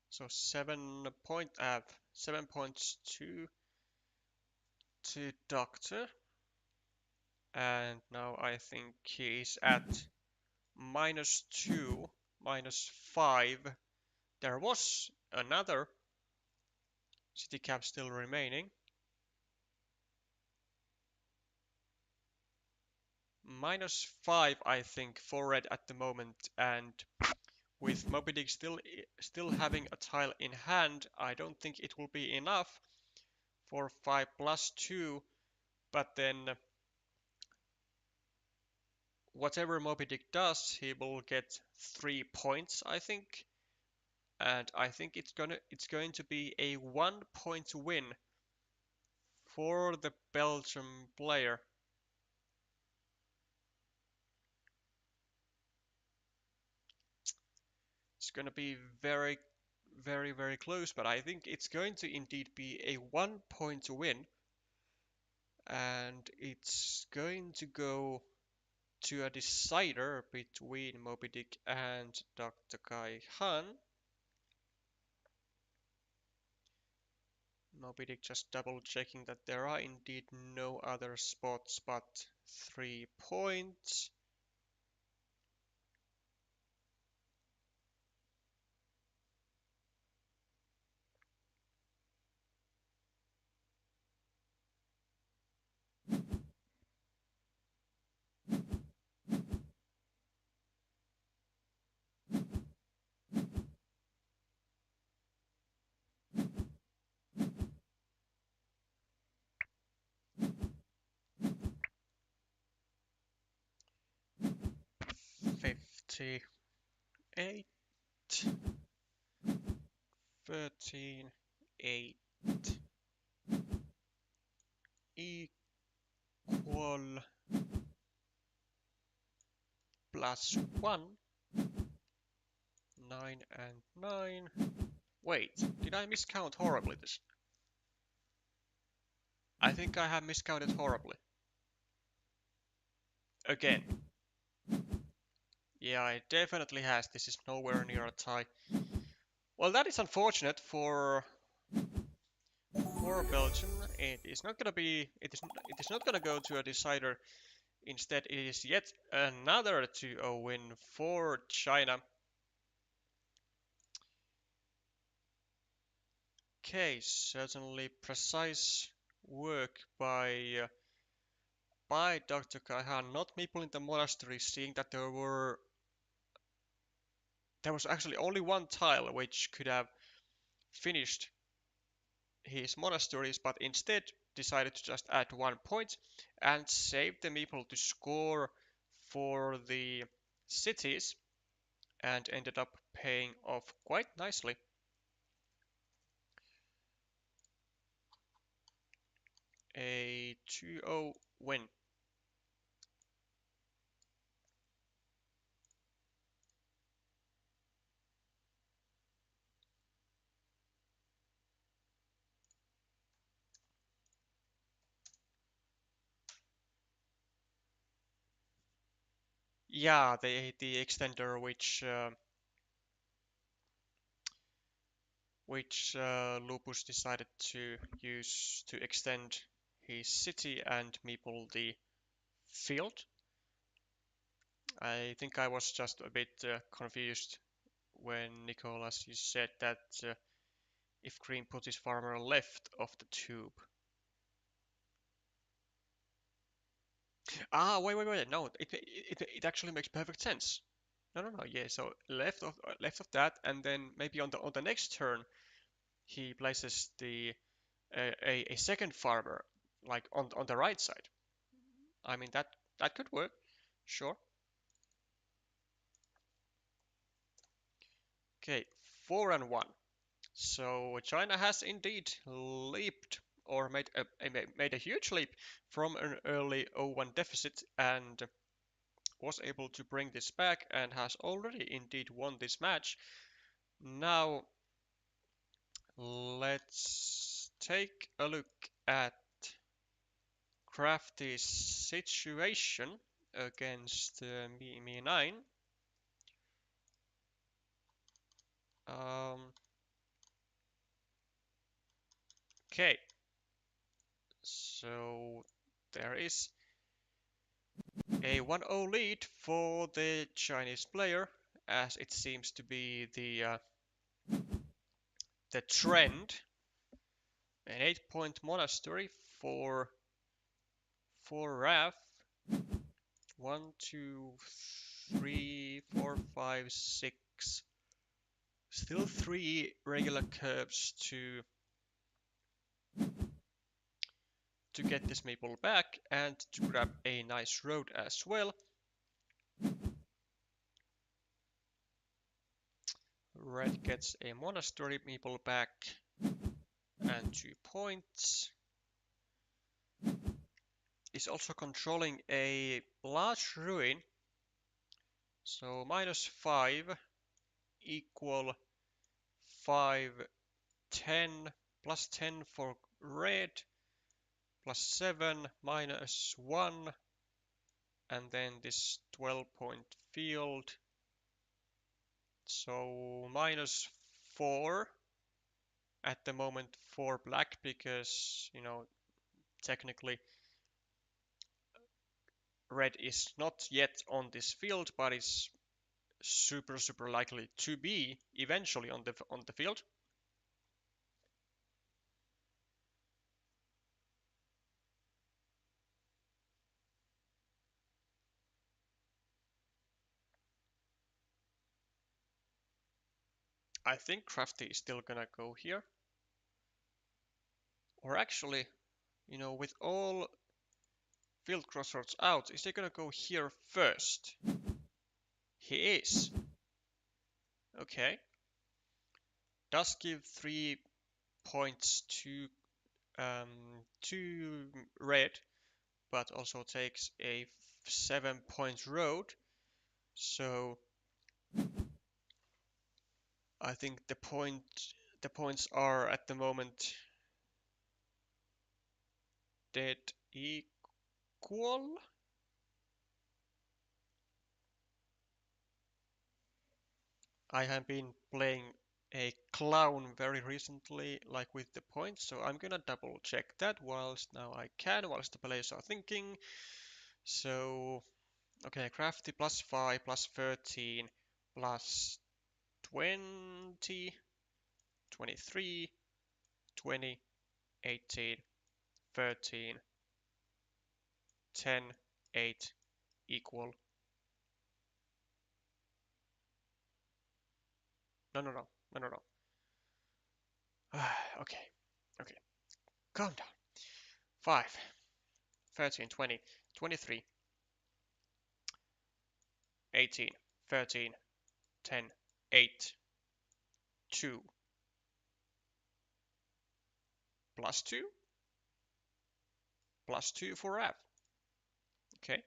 So 7 points to Doctor, and now I think he's at -2, -5. There was another city cap still remaining. -5, I think, for red at the moment, and with Moby Dick still having a tile in hand, I don't think it will be enough for 5 plus 2, but then whatever Moby Dick does, he will get 3 points, I think. And I think it's going to be a 1-point win for the Belgium player. It's going to be very, very, very close, but I think it's going to indeed be a 1-point win. And it's going to go to a decider between Moby Dick and Dr. Kai Han. Moby just double checking that there are indeed no other spots but 3 points. $58, 13, 8 equal +1, 9 and 9. Wait, did I miscount horribly this? I think I have miscounted horribly. Again. Yeah, it definitely has. This is nowhere near a tie. Well, that is unfortunate for Belgium. It is not gonna be. It is not gonna go to a decider. Instead, it is yet another 2-0 win for China. Okay, certainly precise work by Dr. Kaihan. Not people in the monastery, seeing that there was actually only one tile which could have finished his monasteries, but instead decided to just add 1 point and save the meeple to score for the cities, and ended up paying off quite nicely. A 2-0 win. Yeah, the extender which Lupus decided to use to extend his city and meeple the field. I think I was just a bit confused when Nicholas you said that if Green put his farmer left of the tube. Ah, wait. No, it actually makes perfect sense. No. Yeah, so left of that, and then maybe on the next turn he places the a second farmer like on the right side. I mean that could work, sure. Okay, 4-1. So China has indeed leaped or made a huge leap from an early 0-1 deficit and was able to bring this back and has already indeed won this match. Now let's take a look at Crafty's situation against Me9. Um, okay, so there is a 1-0 lead for the Chinese player, as it seems to be the trend. An 8-point monastery for Raf. 1, 2, 3, 4, 5, 6. Still 3 regular curves to get this maple back and to grab a nice road as well. Red gets a monastery maple back and 2 points. Is also controlling a large ruin, so -5 equal 5, 10, +10 for red, +7, -1, and then this 12-point field, so -4 at the moment for black because, you know, technically red is not yet on this field, but is super likely to be eventually on the field. I think Crafty is still gonna go here. Or actually, you know, with all field crossroads out, is he gonna go here first? He is. Okay. Does give 3 points to red, but also takes a 7 point road. So I think the points are at the moment dead equal. I have been playing a clown very recently, like with the points, so I'm gonna double check that whilst now I can, whilst the players are thinking. So, okay, crafty +5, +13, +20, 23, 20, 18, 13, 10, 8 equal. No. Okay, okay, calm down. 5, 13, 20, 23, 18, 13, 10, 8, 2, +2, +2 for Rav. Okay,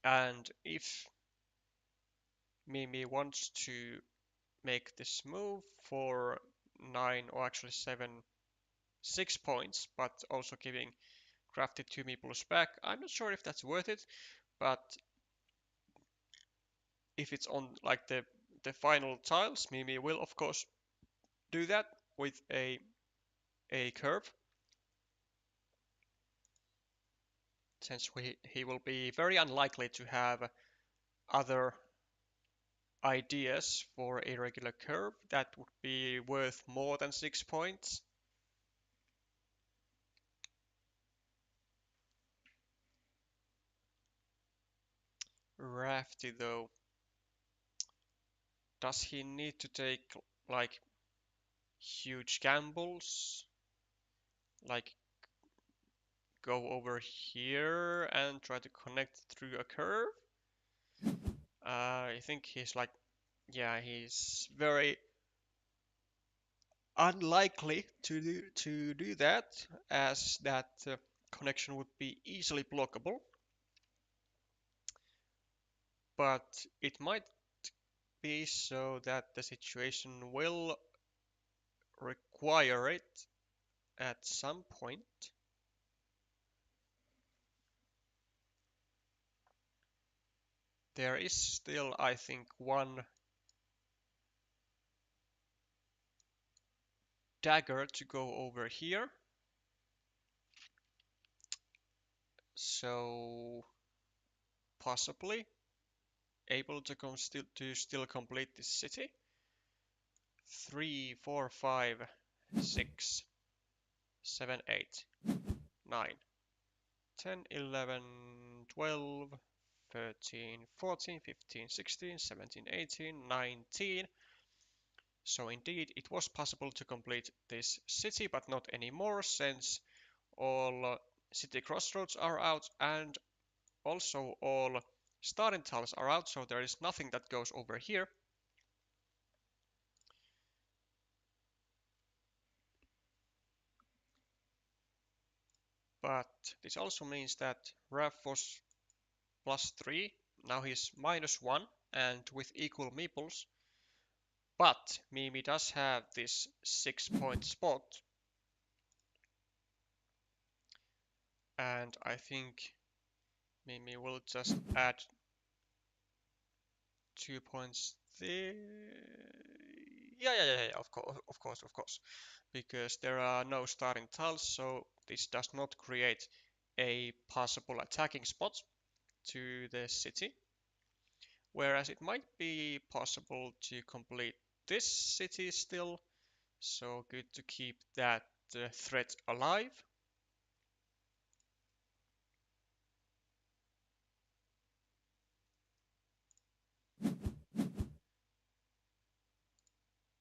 and if Mimi wants to make this move for 9 or actually 7, 6 points, but also giving Crafty 2 meeples back, I'm not sure if that's worth it, but if it's on like the final tiles, Mimi will of course do that with a curve, since he will be very unlikely to have other ideas for a regular curve that would be worth more than 6 points. Rafty though, does he need to take like huge gambles? Like go over here and try to connect through a curve? I think he's like, yeah, he's very unlikely to do that, as that connection would be easily blockable. But it might be so that the situation will require it at some point. There is still, I think, one dagger to go over here. So possibly able to still complete this city. 3, 4, 5, 6, 7, 8, 9, 10, 11, 12, 13, 14, 15, 16, 17, 18, 19. So indeed, it was possible to complete this city, but not anymore, since all city crossroads are out and also all starting tiles are out, so there is nothing that goes over here. But this also means that Raf was +3, now he's -1 and with equal meeples. But Mimi does have this 6-point spot, and I think Mimi will just add 2 points there. Yeah. Of course. Because there are no starting tiles, so this does not create a possible attacking spot to the city. Whereas it might be possible to complete this city still, so good to keep that threat alive.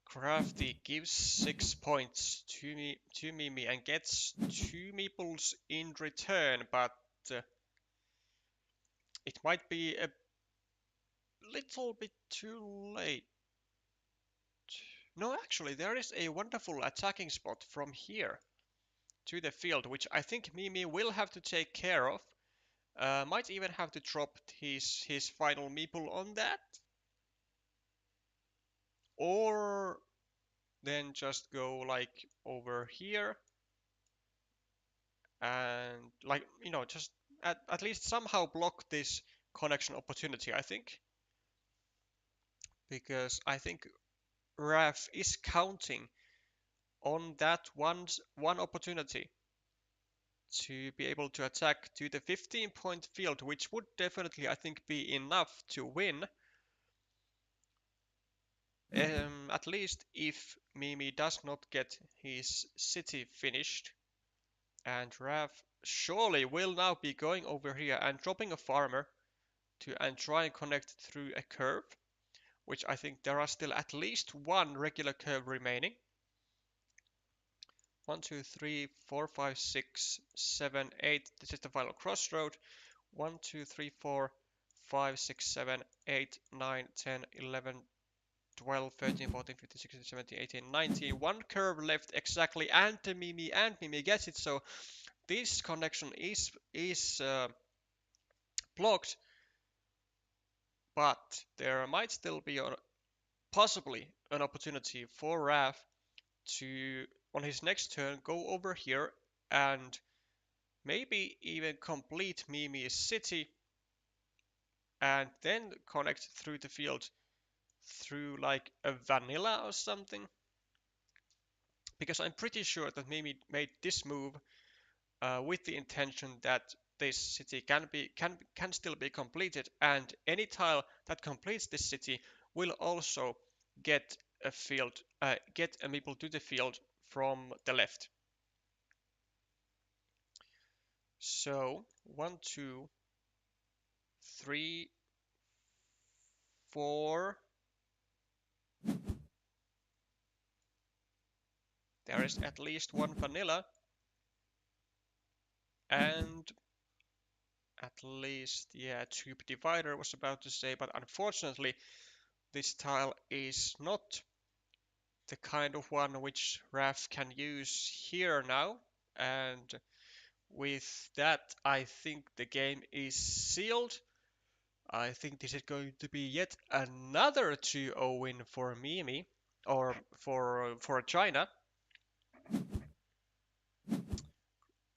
Crafty gives 6 points to Mimi and gets 2 meeples in return, but uh, it might be a little bit too late. No, actually, there is a wonderful attacking spot from here to the field, which I think Mimi will have to take care of. Might even have to drop his final meeple on that, or then just go like over here and like just at least somehow block this connection opportunity. I think because I think Raf is counting on that one opportunity to be able to attack to the 15-point field, which would definitely, I think, be enough to win. At least if Mimi does not get his city finished, and Raf surely will now be going over here and dropping a farmer to and try and connect through a curve, which I think there are still at least one regular curve remaining. 1, 2, 3, 4, 5, 6, 7, 8. This is the final crossroad. 1, 2, 3, 4, 5, 6, 7, 8, 9, 10, 11, 12, 13, 14, 15, 16, 17, 18, 19. One curve left exactly, and Mimi gets it. So this connection is blocked, but there might still be possibly an opportunity for Raf to, on his next turn, go over here and maybe even complete Mimi's city and then connect through the field through like a vanilla or something. Because I'm pretty sure that Mimi made this move with the intention that this city can still be completed, and any tile that completes this city will also get a field, get a meeple to the field from the left. So 1, 2, 3, 4. There is at least one vanilla, and at least, yeah, tube divider was about to say, but unfortunately this tile is not the kind of one which Raf can use here now, and with that I think the game is sealed. I think this is going to be yet another 2-0 win for Mimi, or for China.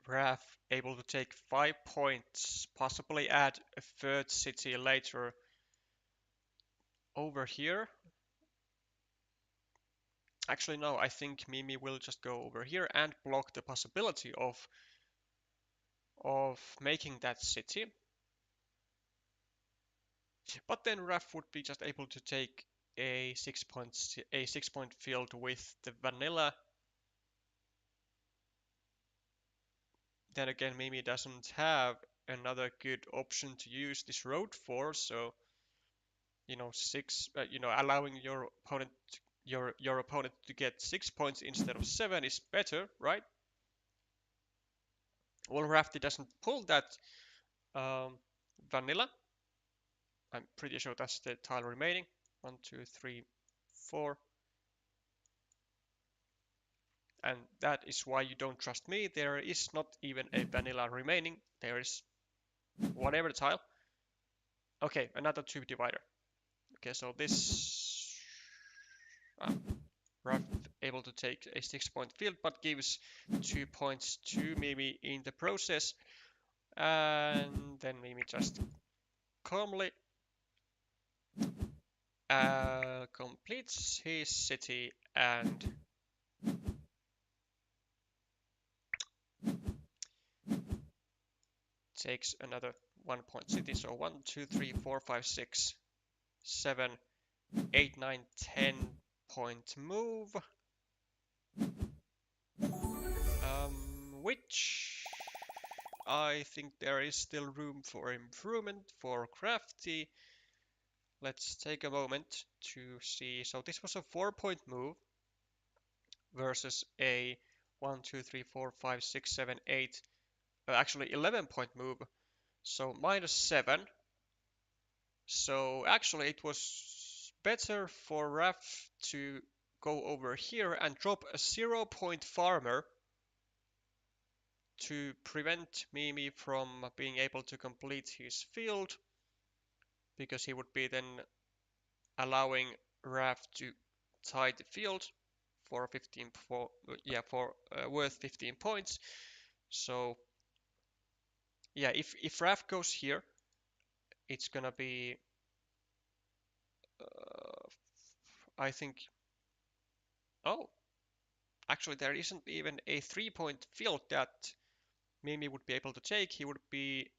Raf able to take 5 points, possibly add a third city later over here. Actually, no, I think Mimi will just go over here and block the possibility of making that city. But then Raf would be just able to take a 6-point field with the vanilla. Then again, Mimi doesn't have another good option to use this road for, so allowing your opponent to get 6 points instead of 7 is better, right? Well, Rafty doesn't pull that vanilla. I'm pretty sure that's the tile remaining. 1, 2, 3, 4. And that is why you don't trust me. There is not even a vanilla remaining. There is whatever tile. Okay, another tube divider. Okay, so this Raf able to take a 6-point field, but gives 2 points to Mimi in the process. And then Mimi just calmly completes his city and takes another 1 point city. So 1, 2, 3, 4, 5, 6, 7, 8, 9, 10 point move. Which I think there is still room for improvement for Crafty. Let's take a moment to see. So this was a 4 point move versus a 1, 2, 3, 4, 5, 6, 7, 8, actually 11 point move. So -7. So actually it was better for Raf to go over here and drop a 0 point farmer to prevent Mimi from being able to complete his field, because he would be then allowing Raf to tie the field for 15 for worth 15 points. So yeah, if Raf goes here, it's gonna be I think, oh, actually there isn't even a 3 point field that Mimi would be able to take. He would be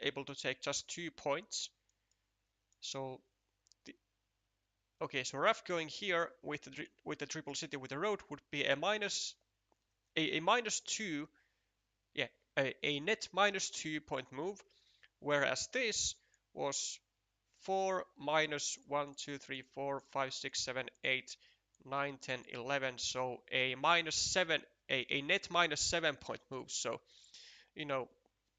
able to take just 2 points. So okay, so Raf going here with the triple city with the road would be a -2, yeah, a net -2 point move, whereas this was 4 minus 1, 2, 3, 4, 5, 6, 7, 8, 9, 10, 11. So a -7, a net -7 point move. So, you know,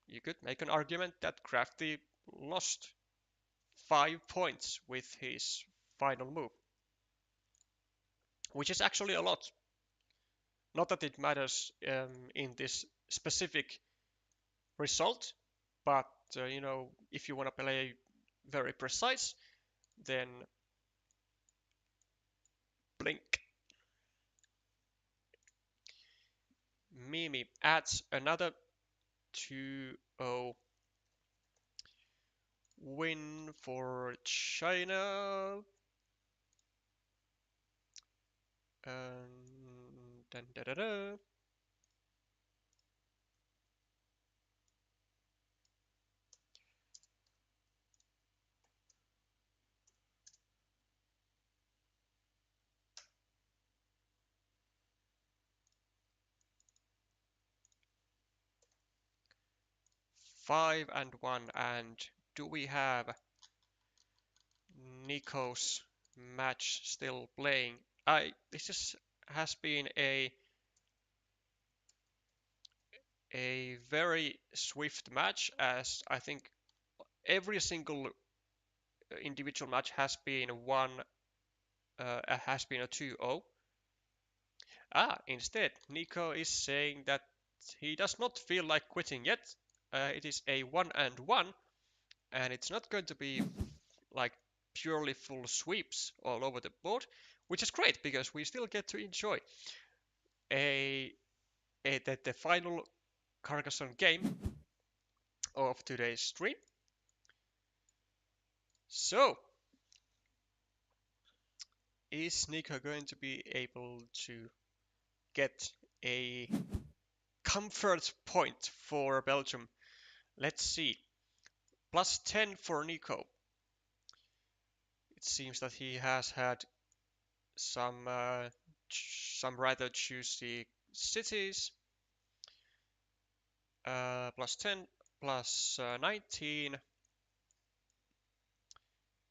you could make an argument that Crafty lost 5 points with his final move, which is actually a lot. Not that it matters in this specific result, but if you want to play very precise, then blink. Mimi adds another 2-0 win for China. Dun, da, da, da. Five and one, and do we have Nico's match still playing? Has been a very swift match, as I think every single individual match has been a 2-0. Instead, Nico is saying that he does not feel like quitting yet. It is a 1-1, and it's not going to be like purely full sweeps all over the board, which is great because we still get to enjoy a the final Carcassonne game of today's stream. So, is Nico going to be able to get a comfort point for Belgium? Let's see. +10 for Nico. It seems that he has had some rather juicy cities. +10, +19,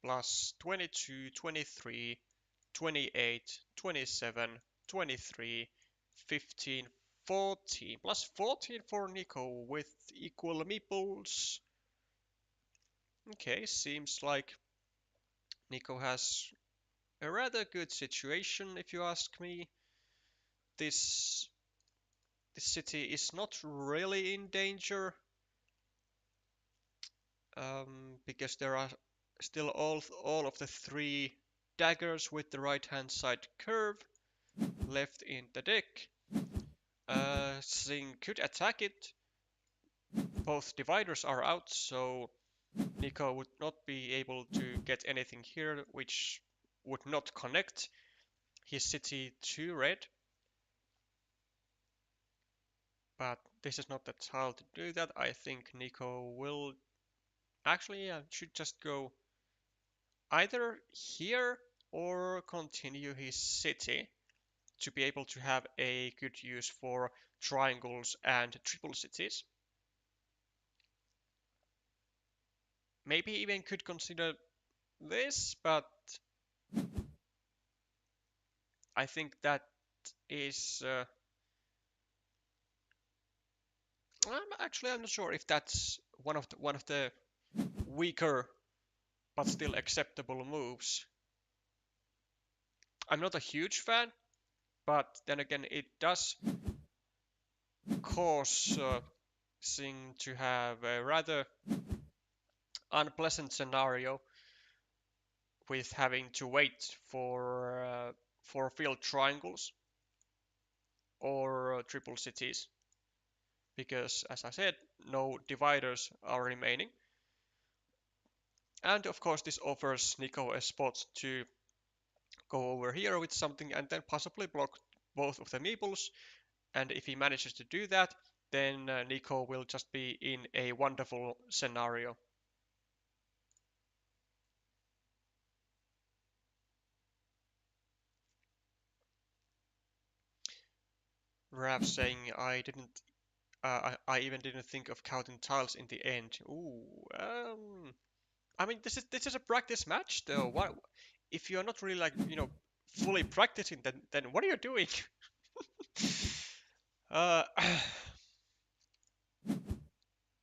+22, 23, 28, 27, 23, 15, 14, +14 for Nico with equal meeples. Okay, seems like Nico has a rather good situation, if you ask me. This city is not really in danger, because there are still all of the 3 daggers with the right hand side curve left in the deck. Singh could attack it. Both dividers are out, so Nico would not be able to get anything here, which would not connect his city to red. But this is not the tile to do that. I think Nico will actually should just go either here or continue his city to be able to have a good use for triangles and triple cities. Maybe even could consider this, but I think that is I'm not sure if that's one of the weaker but still acceptable moves. I'm not a huge fan, but then again, it does cause Singh to have a rather unpleasant scenario with having to wait for field triangles or triple cities, because as I said, no dividers are remaining. And of course, this offers Nico a spot to go over here with something and then possibly block both of the meeples. And if he manages to do that, then Nico will just be in a wonderful scenario. Rav saying I even didn't think of counting tiles in the end. Ooh, I mean this is a practice match though. What if you're not really like fully practicing? Then what are you doing? uh,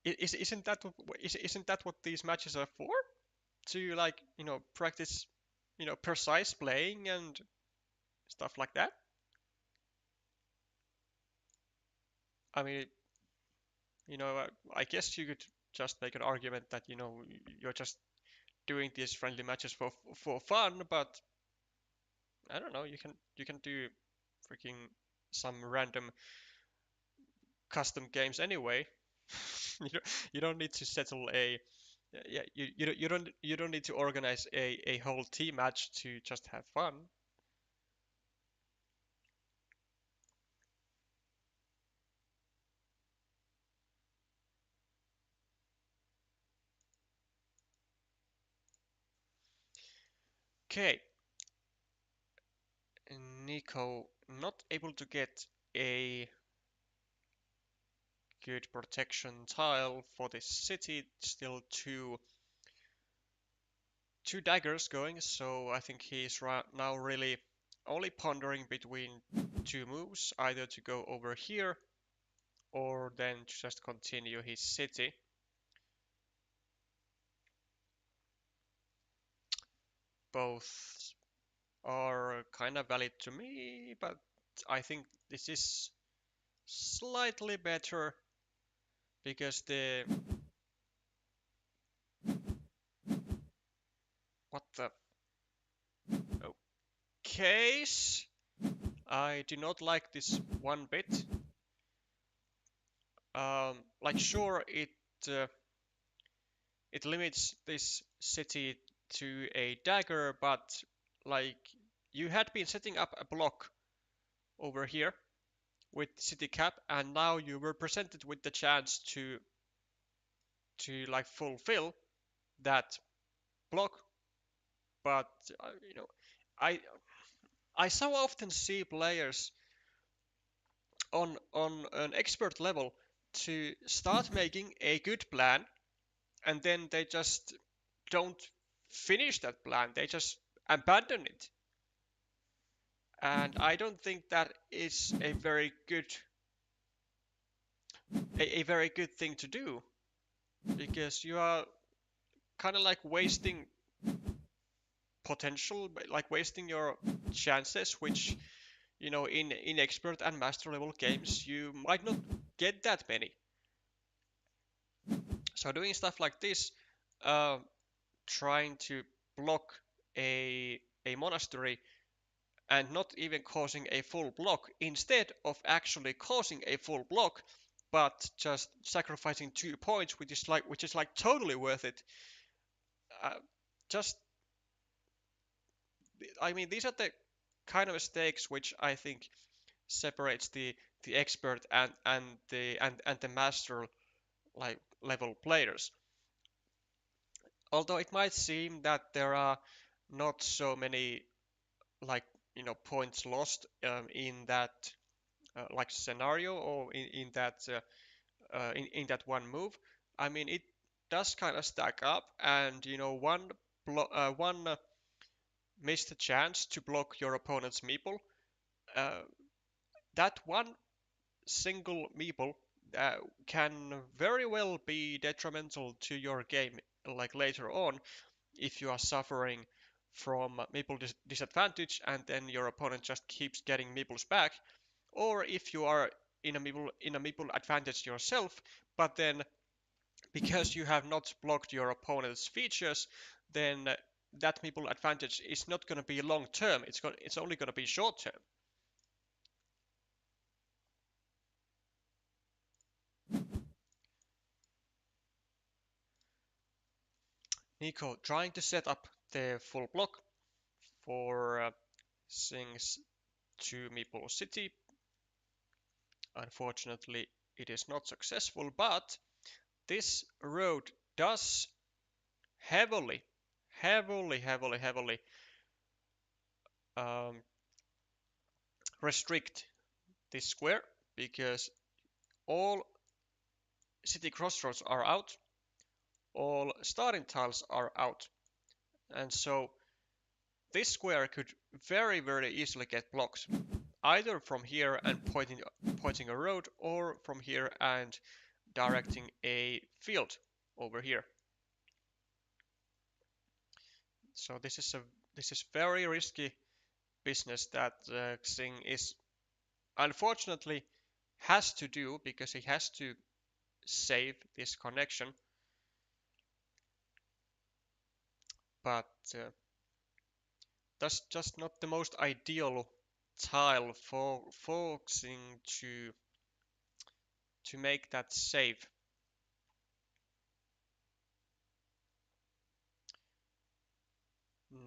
isn't that isn't that what these matches are for? To like practice precise playing and stuff like that. I mean, I guess you could just make an argument that you're just doing these friendly matches for fun, but I don't know. You can do freaking some random custom games anyway. You don't need to settle a yeah you don't need to organize a whole team match to just have fun. Okay, Nico not able to get a good protection tile for this city. Still two daggers going, so I think he's now really only pondering between two moves, either to go over here or then to just continue his city. Both are kind of valid to me, but I think this is slightly better because the what the case I do not like this one bit. Like sure uh, it limits this city to a dagger, but like you had been setting up a block over here with city cap, and now you were presented with the chance to like fulfill that block. But I I so often see players on an expert level to start making a good plan, and then they just don't finish that plan. They just abandon it. And I don't think that is a very good thing to do, because you are kind of like wasting potential, like wasting your chances, which in expert and master level games you might not get that many. So doing stuff like this, uh, trying to block a monastery and not even causing a full block, instead of actually causing a full block, but just sacrificing 2 points, which is like totally worth it. Uh, just I mean, these are the kind of mistakes which I think separates the expert and the master like level players. Although it might seem that there are not so many like points lost in that like scenario or in that in that one move. I mean, it does kind of stack up, and one missed chance to block your opponent's meeple. Uh, that one single meeple uh, can very well be detrimental to your game, like later on, if you are suffering from meeple disadvantage and then your opponent just keeps getting meeples back, or if you are in a meeple advantage yourself, but then because you have not blocked your opponent's features, then that meeple advantage is not going to be long term. It's only going to be short term. Nico trying to set up the full block for Sing's to Meeple City. Unfortunately, it is not successful, but this road does heavily, heavily um, restrict this square because all city crossroads are out, all starting tiles are out, and so this square could very easily get blocked, either from here and pointing a road, or from here and directing a field over here. So this is very risky business that Xing is unfortunately has to do because he has to save this connection, but that's just not the most ideal tile for focusing to make that save.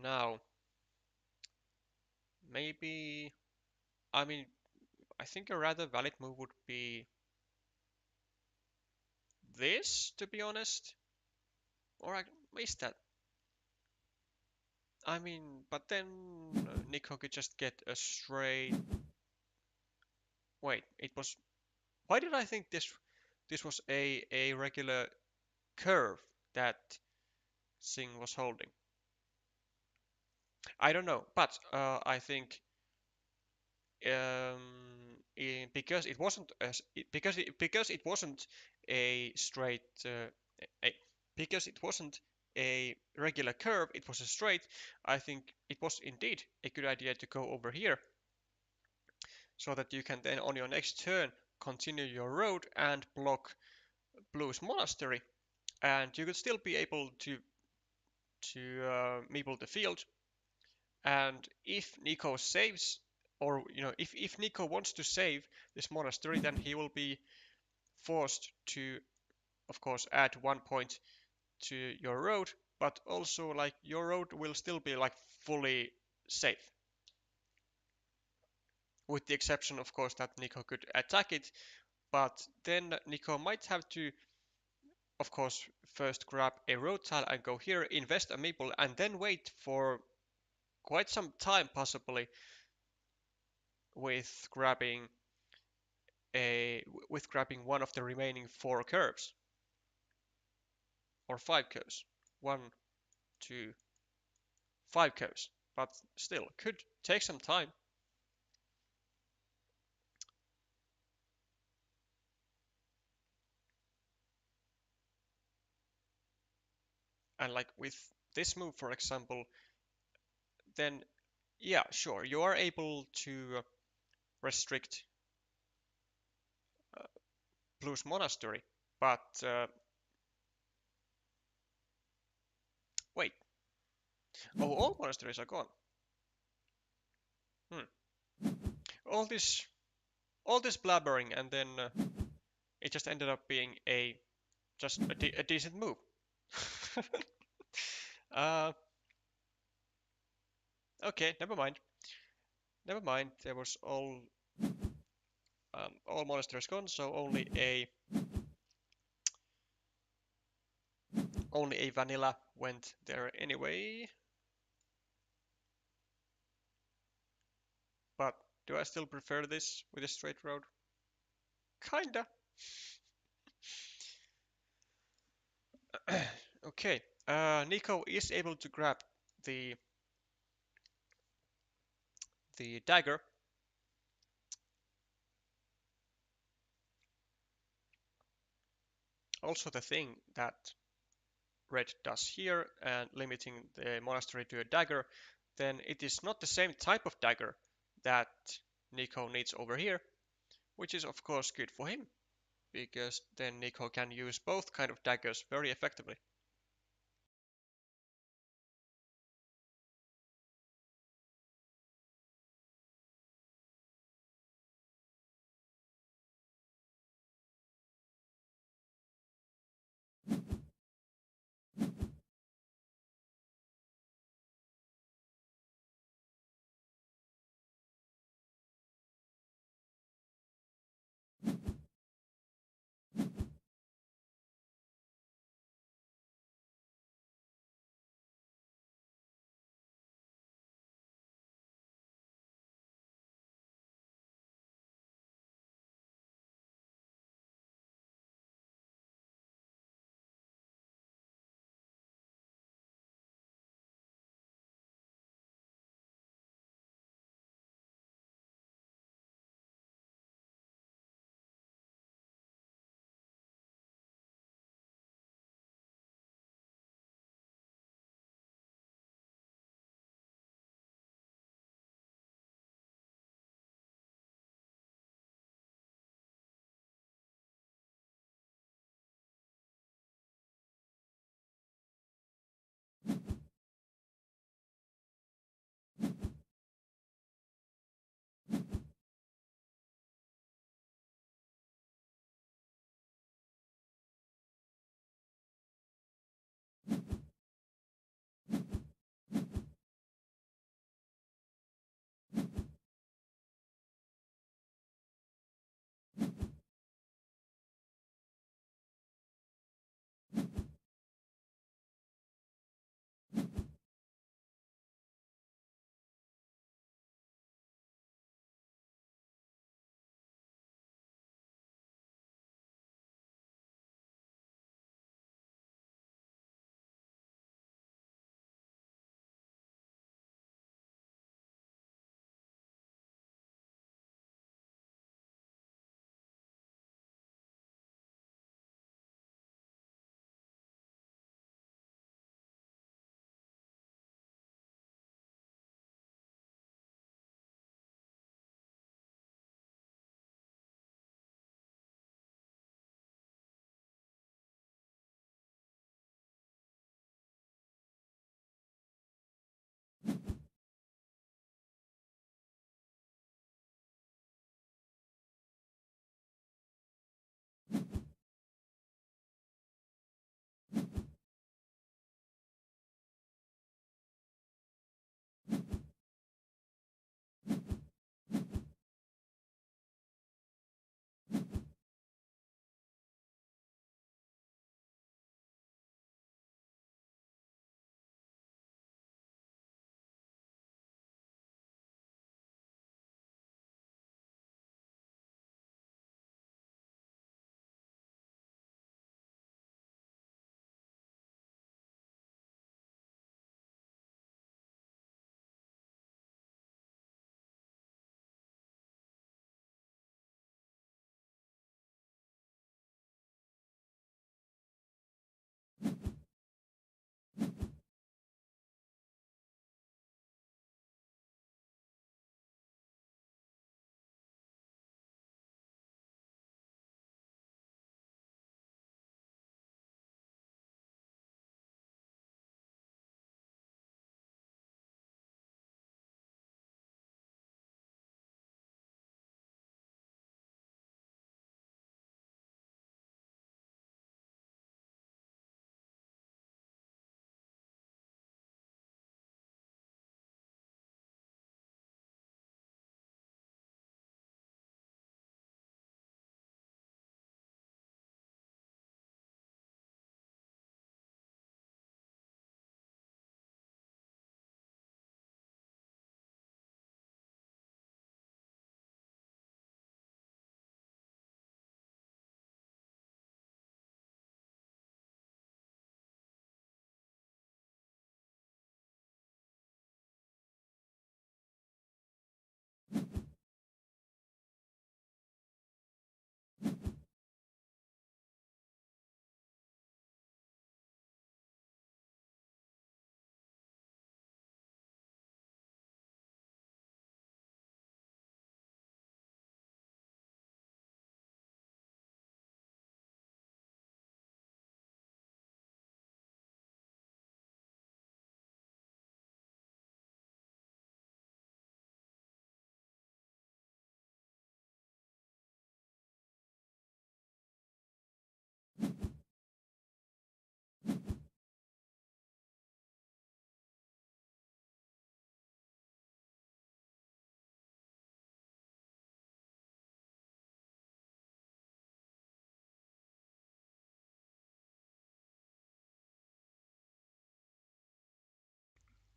Now, maybe, I mean, I think a rather valid move would be this, to be honest. Or I missed that. I mean, but then Nico could just get a straight. Wait, it was. Why did I think this was a regular curve that Singh was holding? I don't know, but I think because it wasn't because it wasn't a straight a, because it wasn't a regular curve, it was a straight. I think it was indeed a good idea to go over here so that you can then on your next turn continue your road and block Blue's monastery, and you could still be able to meeple the field. And if Nico saves, or if Nico wants to save this monastery, then he will be forced to, of course, add 1 point to your road, but also like your road will still be like fully safe. With the exception, of course, that Nico could attack it, but then Nico might have to, of course, first grab a road tile and go here, invest a meeple, and then wait for quite some time, possibly, with grabbing with grabbing one of the remaining 4 curves or 5 curves. 1, 2, 5 curves, but still could take some time. And like with this move, for example, then yeah, sure, you are able to restrict uh, Blue's monastery, but wait, oh, all monasteries are gone. Hmm. All this, all this blabbering, and then it just ended up being just a decent move. uh, Okay, never mind. Never mind. There was all monasteries gone, so only a vanilla went there anyway. But do I still prefer this with a straight road? Kinda. Okay. Nico is able to grab the the dagger. Also, the thing that red does here and limiting the monastery to a dagger, then it is not the same type of dagger that Nico needs over here, which is of course good for him because then Nico can use both kind of daggers very effectively.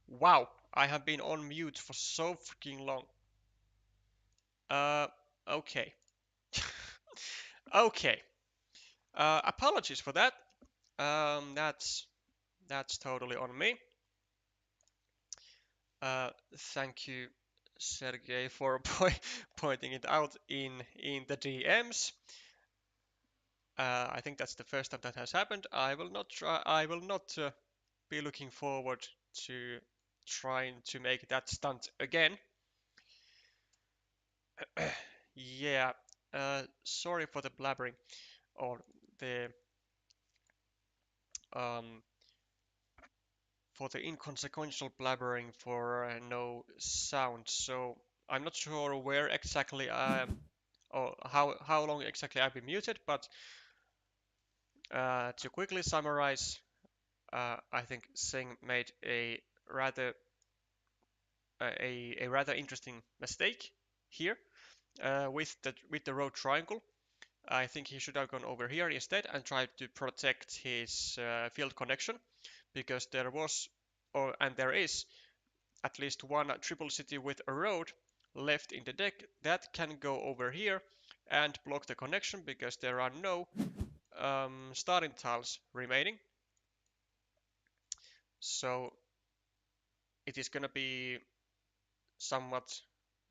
Wow, I have been on mute for so freaking long. Uh, okay. Okay. Apologies for that. That's totally on me. Thank you, Sergey, for pointing it out in the DMs. I think that's the first time that has happened. I will not try. I will not be looking forward to trying to make that stunt again. Yeah. Sorry for the blabbering or the um for the inconsequential blabbering for no sound. So I'm not sure where exactly I am or how long exactly I've been muted, but to quickly summarize, I think Singh made rather a rather interesting mistake here with the road triangle. I think he should have gone over here instead and tried to protect his field connection because there was and there is at least one triple city with a road left in the deck that can go over here and block the connection because there are no starting tiles remaining. So it is going to be somewhat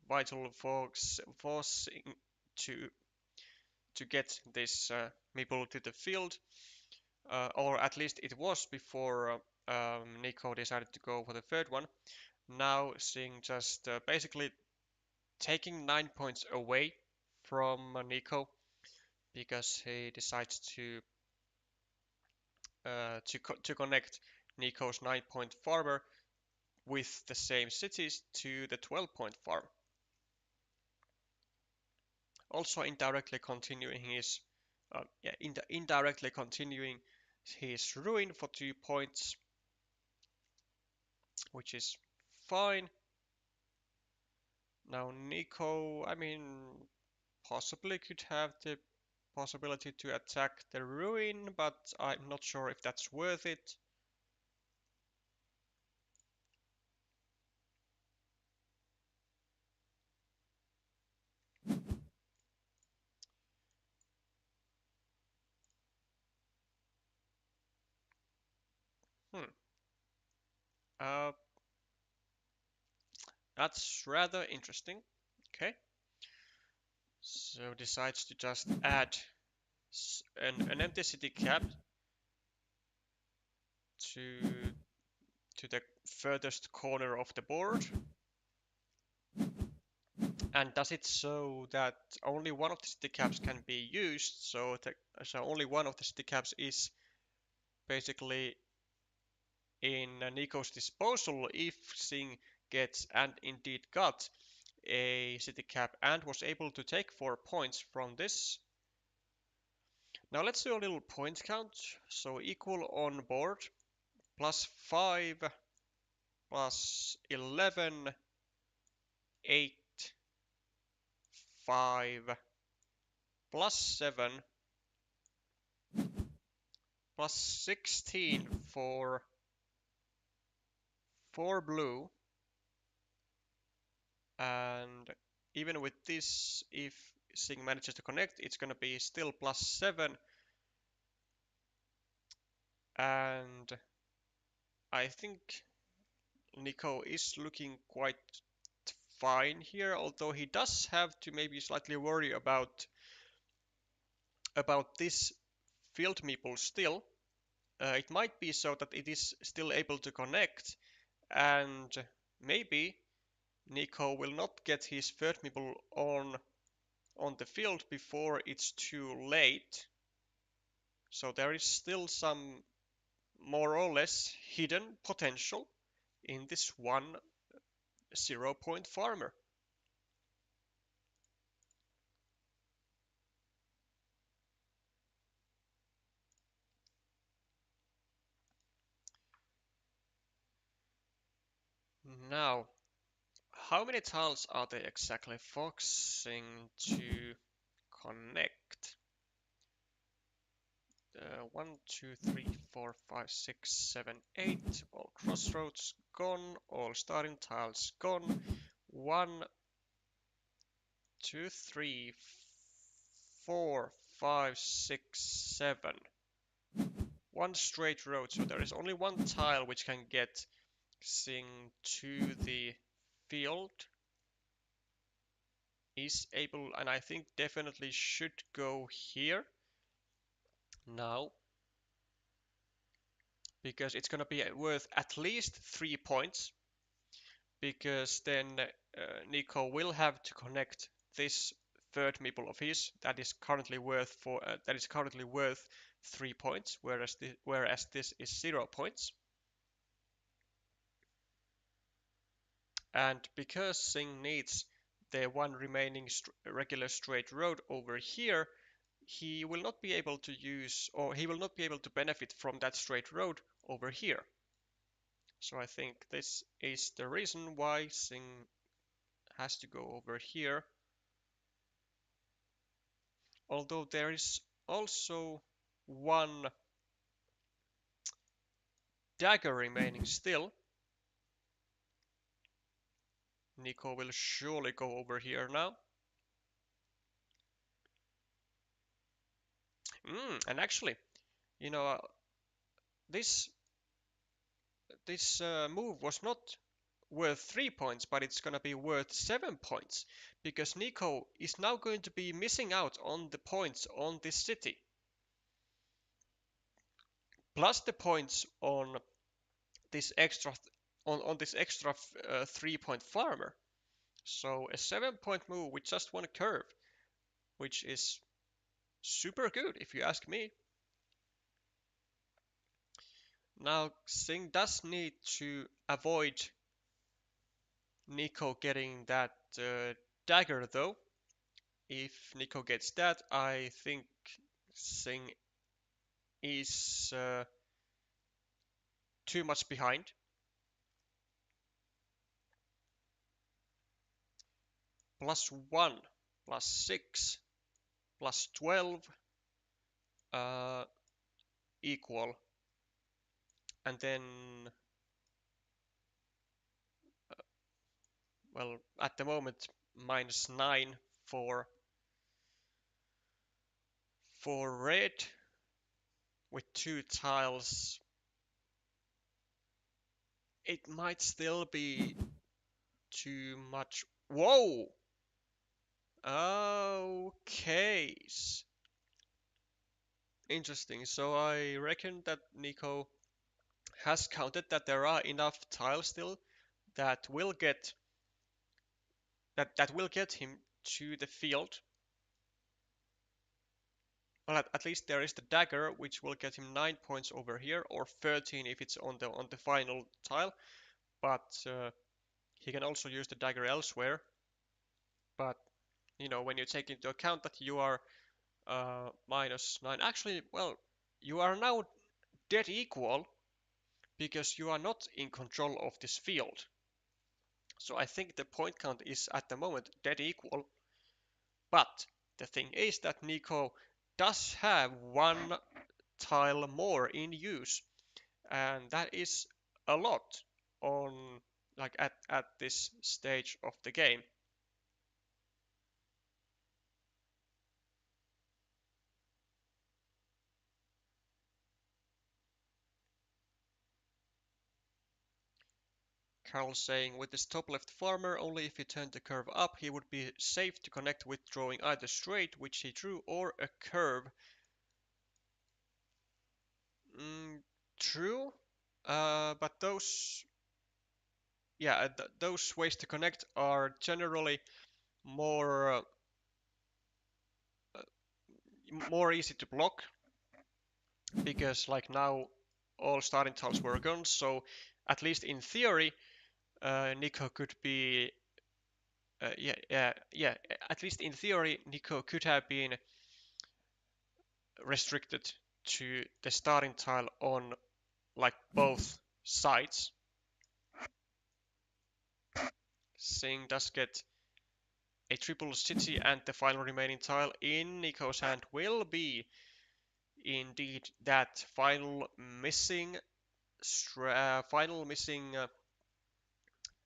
vital forcing to to get this meeple to the field, or at least it was before Nico decided to go for the third one. Now Singh just basically taking 9 points away from Nico because he decides to connect Nico's 9-point farmer with the same cities to the 12-point farm. Also indirectly continuing his indirectly continuing his ruin for 2 points, which is fine. Now Nico, I mean, possibly could have the possibility to attack the ruin, but I'm not sure if that's worth it. Hmm. Uh, that's rather interesting. Okay. So decides to just add an empty city cap to the furthest corner of the board, and does it so that only one of the city caps can be used. So only one of the city caps is basically in Nico's disposal if Singh gets and indeed got a city cap and was able to take 4 points from this. Now let's do a little point count. So equal on board, +5, +11, 8, 5, +7, +16 for blue. And even with this, if Singh manages to connect, it's going to be still +7. And I think Nico is looking quite fine here, although he does have to maybe slightly worry about this field meeple still. It might be so that it is still able to connect, and maybe Nico will not get his third meeple on the field before it's too late. So there is still some more or less hidden potential in this one 0-point farmer. Now, how many tiles are they exactly focusing to connect? 1, 2, 3, 4, 5, 6, 7, 8. All crossroads gone. All starting tiles gone. 1, 2, 3, 4, 5, 6, 7. One straight road, so there is only one tile which can get Sing to the field. Is able, and I think definitely should go here now, because it's gonna be worth at least 3 points, because then Nico will have to connect this third meeple of his that is currently worth 3 points, whereas this is 0 points. And because Sing needs the one remaining regular straight road over here, he will not be able to use, or he will not be able to benefit from that straight road over here. So I think this is the reason why Sing has to go over here. Although there is also one dagger remaining still. Nico will surely go over here now. And actually, you know, this move was not worth 3 points, but it's gonna be worth 7 points, because Nico is now going to be missing out on the points on this city, plus the points on this extra 3-point farmer. So a 7-point move with just one curve, which is super good if you ask me. Now Sing does need to avoid Nico getting that dagger though. If Nico gets that, I think Sing is too much behind. +1, +6, +12 equal. And then, well, at the moment, -9 for red with 2 tiles. It might still be too much. Whoa! Okay. Interesting. So I reckon that Nico has counted that there are enough tiles still that will get him to the field. Well, at least there is the dagger, which will get him 9 points over here, or 13 if it's on the final tile. But he can also use the dagger elsewhere. But you know, when you take into account that you are -9, actually, well, you are now dead equal, because you are not in control of this field. So I think the point count is at the moment dead equal. But the thing is that Nico does have one tile more in use, and that is a lot on at this stage of the game. Carl saying, with this top left farmer, only if he turned the curve up, he would be safe to connect with drawing either straight, which he drew, or a curve. True, but those those ways to connect are generally more more easy to block, because like now all starting tiles were gone, so at least in theory Nico could be at least in theory Nico could have been restricted to the starting tile on like both sides. Sing does get a triple city, and the final remaining tile in Nico's hand will be indeed that final missing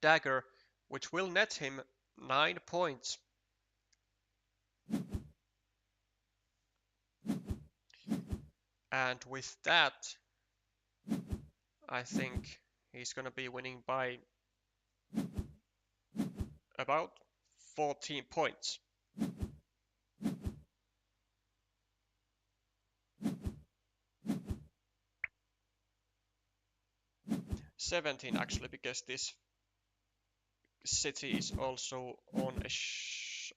dagger, which will net him 9 points. And with that, I think he's gonna be winning by about 14 points. 17 actually, because this city is also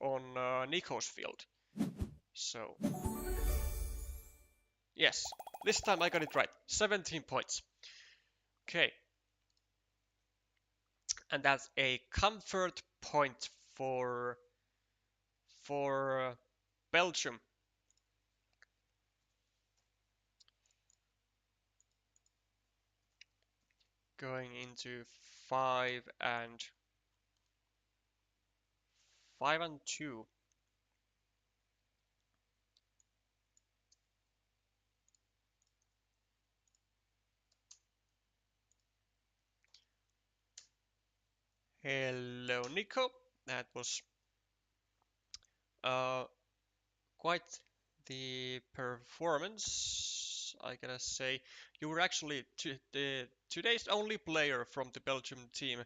on Nico's field. So yes, this time I got it right. 17 points. Okay, and that's a comfort point for Belgium. Going into 5-2. Hello, Nico. That was uh, quite the performance, I gotta say. You were actually today's only player from the Belgium team.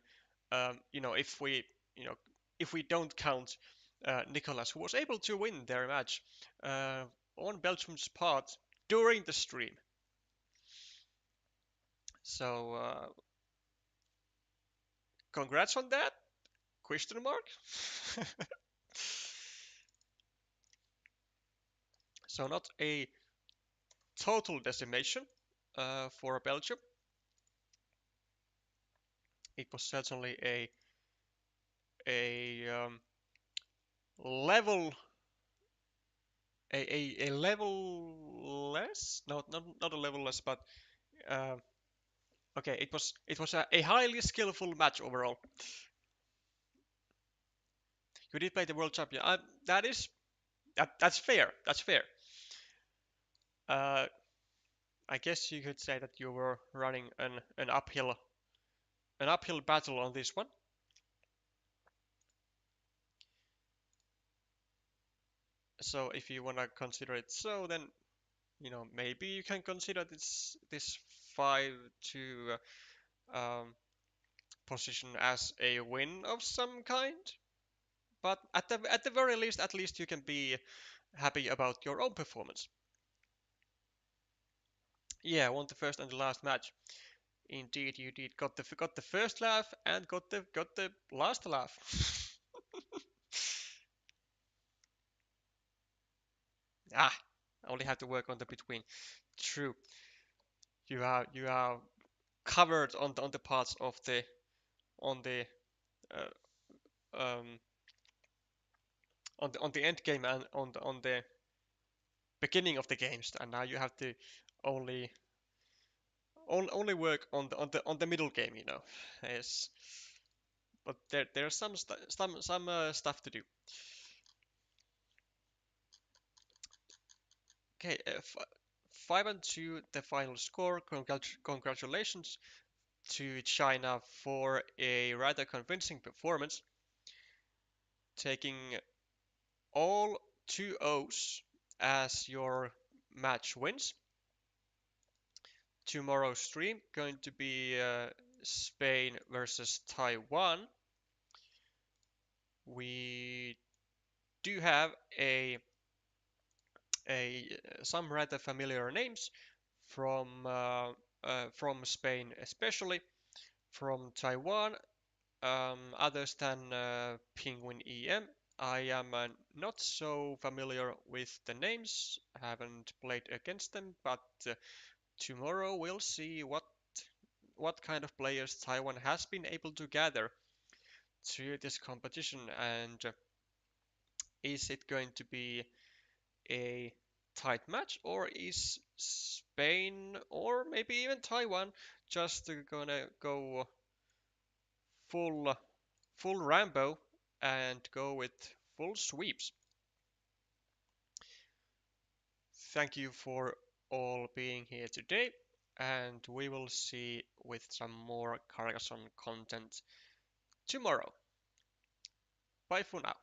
If you know, if we don't count Nicolas, who was able to win their match uh, on Belgium's part during the stream. So congrats on that? Question mark. So not a total decimation for Belgium. It was certainly a level a level less. No, not a level less, but uh, okay. It was a highly skillful match overall. You did play the world champion. That's fair. That's fair. Uh, I guess you could say that you were running an uphill battle on this one. So if you wanna consider it so, then maybe you can consider this 5-2 position as a win of some kind. But at the very least, at least you can be happy about your own performance. Yeah, won the first and the last match. Indeed, you did. Got the first laugh and got the last laugh. Ah, I only have to work on the between. True. You are covered on the parts of the on the uh, um on the end game and on the beginning of the games, and now you have to only only work on the middle game. Yes, but there's some stuff to do. Okay, 5-2, the final score. Congratulations to China for a rather convincing performance, taking all 2-0s as your match wins. Tomorrow's stream going to be Spain versus Taiwan. We do have a some rather familiar names from Spain, especially from Taiwan. Others than Penguin EM. I am not so familiar with the names. I haven't played against them, but tomorrow we'll see what kind of players Taiwan has been able to gather to this competition, and is it going to be a tight match, or is Spain or maybe even Taiwan just gonna go full full Rambo and go with full sweeps? Thank you for all being here today, and we will see with some more Carcassonne content tomorrow. Bye for now.